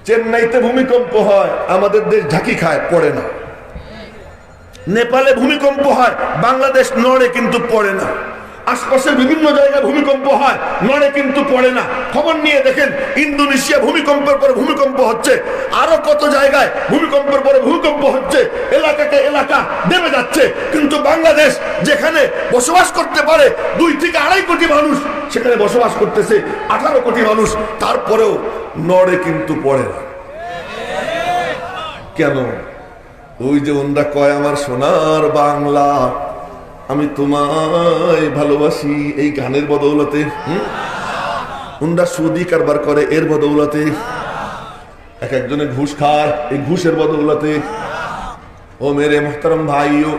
চেন্নাইতে ভূমিকম্প হয়, আমাদের দেশ ঝাঁকি খায়, পড়ে না। নেপালে ভূমিকম্প হয়, বাংলাদেশ নড়ে কিন্তু পড়ে না। আশপাশের বিভিন্ন জায়গায় ভূমিকম্প হয়, নড়ে কিন্তু পড়ে না। খবর নিয়ে দেখেন, ইন্দোনেশিয়া ভূমিকম্পের পরে ভূমিকম্প হচ্ছে, আরো কত জায়গায় ভূমিকম্পের পরে ভূমিকম্প হচ্ছে, এলাকাকে এলাকা দেবে যাচ্ছে। কিন্তু বাংলাদেশ যেখানে বসবাস করতে পারে 2 থেকে 2.5 কোটি মানুষ, সেখানে বসবাস করতেছে 18 কোটি মানুষ, তারপরেও নড়ে কিন্তু পড়ে না। কেন? ওই যে ওনরা কয় আমার সোনার বাংলা, আমি তোমায় ভালোবাসি, এই গানের বদৌলতে। ওনরা সুদি কারবার করে এর বদৌলতে, এক একজনে ঘুষ খায় এই ঘুষের বদৌলতে। ও মেরে মোহতারম ভাইও,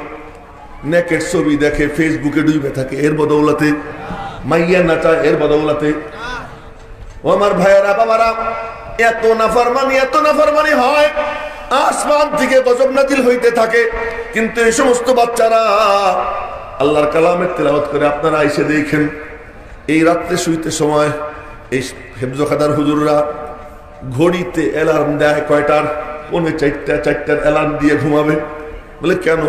নেকের ছবি দেখে ফেসবুকে ডুবে থাকে এর বদৌলতে, মাইয়া নাচায় এর বদৌলতে। ও আমার ভাইয়েরা বাবারা, এত নাফরমানি হয়, আসমান থেকে গজব নাজিল হইতে থাকে। কিন্তু এই সমস্ত বাচ্চারা আল্লাহর কালামের তেলাওয়াত করে। আপনারা এসে দেখেন, এই রাত্রে শুইতে সময় এই হেফজ খাদার হুজুররা ঘড়িতে অ্যালার্ম দেয় কয়টার? 4:45 অ্যালার্ম দিয়ে ঘুমাবে। বলে কেন?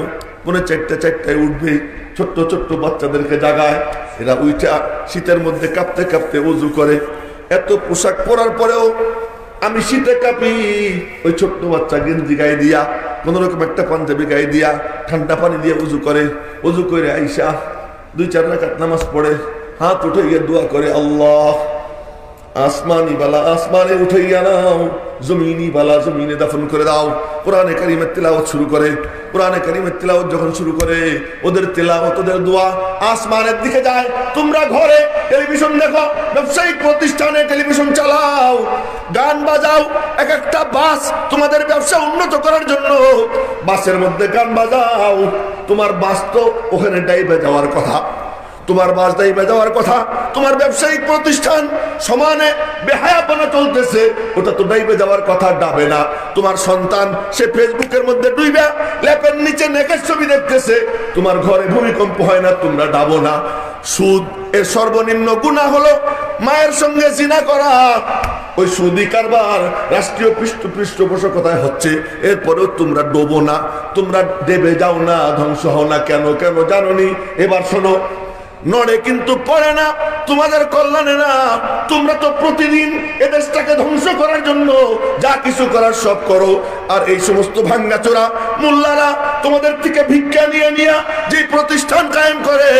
4:45 উঠবে, ছোট্ট ছোট্ট বাচ্চাদেরকে জাগায়, এরা উইটা শীতের মধ্যে কাঁপতে কাঁপতে ওযু করে। এত পোশাক পরার পরেও আমি শীতে কাঁপি, ওই ছোট্ট বাচ্চা গেঞ্জি গায়ে দিয়া, কোন রকম একটা পাঞ্জাবি গায়ে দিয়া, ঠান্ডা পানি দিয়ে উযু করে। উযু করে আইসা 2-4 রাকাত নামাজ পড়ে, হাত উঠে গিয়ে দোয়া করে, আল্লাহ আসমানি বালা আসমানে উঠাইয়া নাও, জমিনি বালা জমিনে দাফন করে দাও। কোরআনে কারিমের তেলাওয়াত শুরু করে। কোরআনে কারিমের তেলাওয়াত যখন শুরু করে, ওদের তেলাওয়াত, ওদের দোয়া আসমানের দিকে যায়। তোমরা ঘরে টেলিভিশন দেখো, ব্যবসায়িক প্রতিষ্ঠানে টেলিভিশন চালাও, গান বাজাও, এক একটা বাস তোমাদের ব্যবসা উন্নত করার জন্য বাসের মধ্যে গান বাজাও। তোমার বাস তো ওখানে ডাইবে যাওয়ার কথা, তোমার বাস ডাইবে যাওয়ার কথা। তোমার ব্যবসায়িক প্রতিষ্ঠান সমানে বেহায়াপনা চলতেছে, ওটা তো ডাইবে যাওয়ার কথা, ডাবে না। তোমার সন্তান সে ফেসবুকের মধ্যে ডুইবা ল্যাপের নিচে নেকের ছবি দেখতেছে, তোমার ঘরে ভূমিকম্প হয় না, তোমরা ডাবো না। সুদ এর সর্বনিম্ন গুনাহ হলো মায়ের সঙ্গে জিনা করা। ওই সুদি কারবার রাষ্ট্রীয় পৃষ্ঠপোষকতায় হচ্ছে, এরপরেও তোমরা ডোবো না, তোমরা ডেবে যাও না, ধ্বংস হও না। কেন কেন জানোনি? এবার শোনো, নড়ে কিন্তু পড়ে না তোমাদের কল্যাণে না। তোমরা তো প্রতিদিন এ দেশটাকে ধ্বংস করার জন্য যা কিছু করার সব করো। আর এই সমস্ত ভাঙ্গাচোরা মোল্লারা তোমাদের থেকে ভিক্ষা নিয়ে যে প্রতিষ্ঠান কায়েম করে,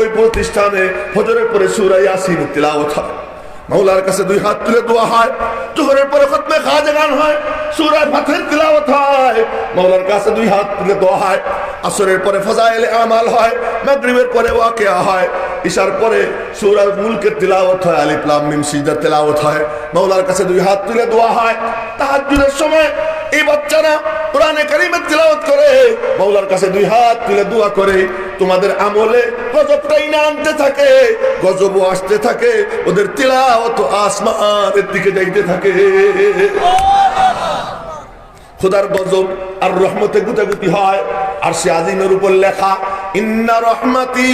ওই প্রতিষ্ঠানে ফজরের পরে সূরা ইয়াসিন তিলাওয়াত হয়, মাওলার কাছে 2 হাত তুলে দোয়া হয়, জোহরের পরে খতমে খাজা গান হয়, সূরা ফাতিহার তিলাওয়াত হয়, মাওলার কাছে 2 হাত তুলে দোয়া হয়, আসরের পরে ফাজাইলে আমাল হয়, মাগরিবের পরে ওয়াকিয়া হয়, ইশার পরে সূরা মুলকের তিলাওয়াত হয়, আলিফ লাম মিম সিজদা তিলাওয়াত হয়, মাওলার কাছে 2 হাত তুলে দোয়া হয়। তাহাজ্জুদের সময় এই বাচ্চারা কোরআনে কারীমের তিলাওয়াত করে, মাওলার কাছে 2 হাত তুলে দোয়া করে। তোমাদের আমলে গজবটাই না আনতে থাকে, গজবও আসতে থাকে, ওদের তিলাওয়াত আসমানের দিকে যাইতে থাকে। খোদার গজব আর রহমতে গুতাগুতি হয়। আর সে আজিমের উপর লেখা, ইন্না রহমতি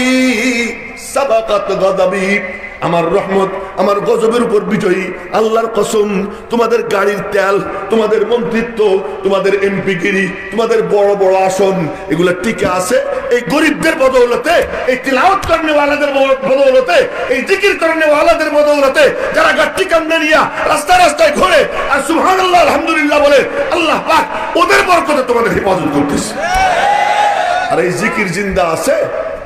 সাবাকাত গযবি, আমার রহমত আমার গজবের উপর বিজয়ী। আল্লাহর কসম, তোমাদের গাড়ির তেল, তোমাদের মন্ত্রিত্ব, তোমাদের এমপিগিরি, তোমাদের বড় বড় আসন, এগুলো টিকে আছে এই গরিবদের বদৌলতে, এই তিলাওয়াত করনেওয়ালাদের বদৌলতে, এই জিকির করনেওয়ালাদের বদৌলতে, যারা গাড়ি কামনে নিয়ে রাস্তায় রাস্তায় ঘোরে আর সুবহানাল্লাহ আলহামদুলিল্লাহ বলে, আল্লাহ পাক ওদের বরকতে তোমাদের হেফাজত করতেছে। আর এই জিকির জিন্দা আছে,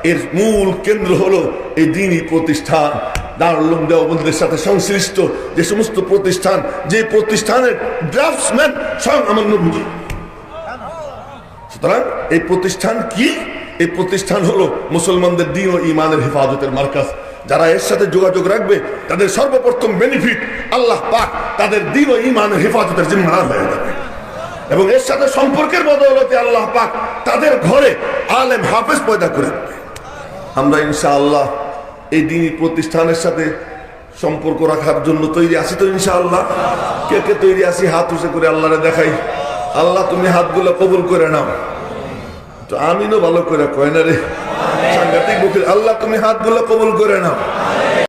এর মূল কেন্দ্র হলো এই দ্বীনি প্রতিষ্ঠান। দারুল উলুম দেওবন্দের সাথে সংশ্লিষ্ট যে সমস্ত প্রতিষ্ঠান, যে প্রতিষ্ঠানের ড্রাফটসম্যান স্বয়ং আমার নবী। সুতরাং এই প্রতিষ্ঠান কি? এই প্রতিষ্ঠান হলো মুসলমানদের দ্বীন ও ঈমানের হেফাজতের মার্কাজ। যারা এর সাথে যোগাযোগ রাখবে তাদের সর্বপ্রথম বেনিফিট আল্লাহ পাক তাদের দ্বীন ও ঈমানের হেফাজতের জিম্মাদার হয়ে যাবে, এবং এর সাথে সম্পর্কের বদৌলতে আল্লাহ পাক তাদের ঘরে আলেম হাফেজ পয়দা করে দেবে। আমরা ইনশাআল্লাহ এই দ্বীনী প্রতিষ্ঠানের সাথে সম্পর্ক রাখার জন্য তৈরি আছি তো ইনশাআল্লাহ? কে কে তৈরি আছি হাত উঁচু করে আল্লাহরে দেখাই। আল্লাহ তুমি হাতগুলো কবুল করে নাও। তো আমিনও ভালো করে কয় না রে, সাংঘাতিক বকিল। আল্লাহ তুমি হাতগুলো কবুল করে নাও।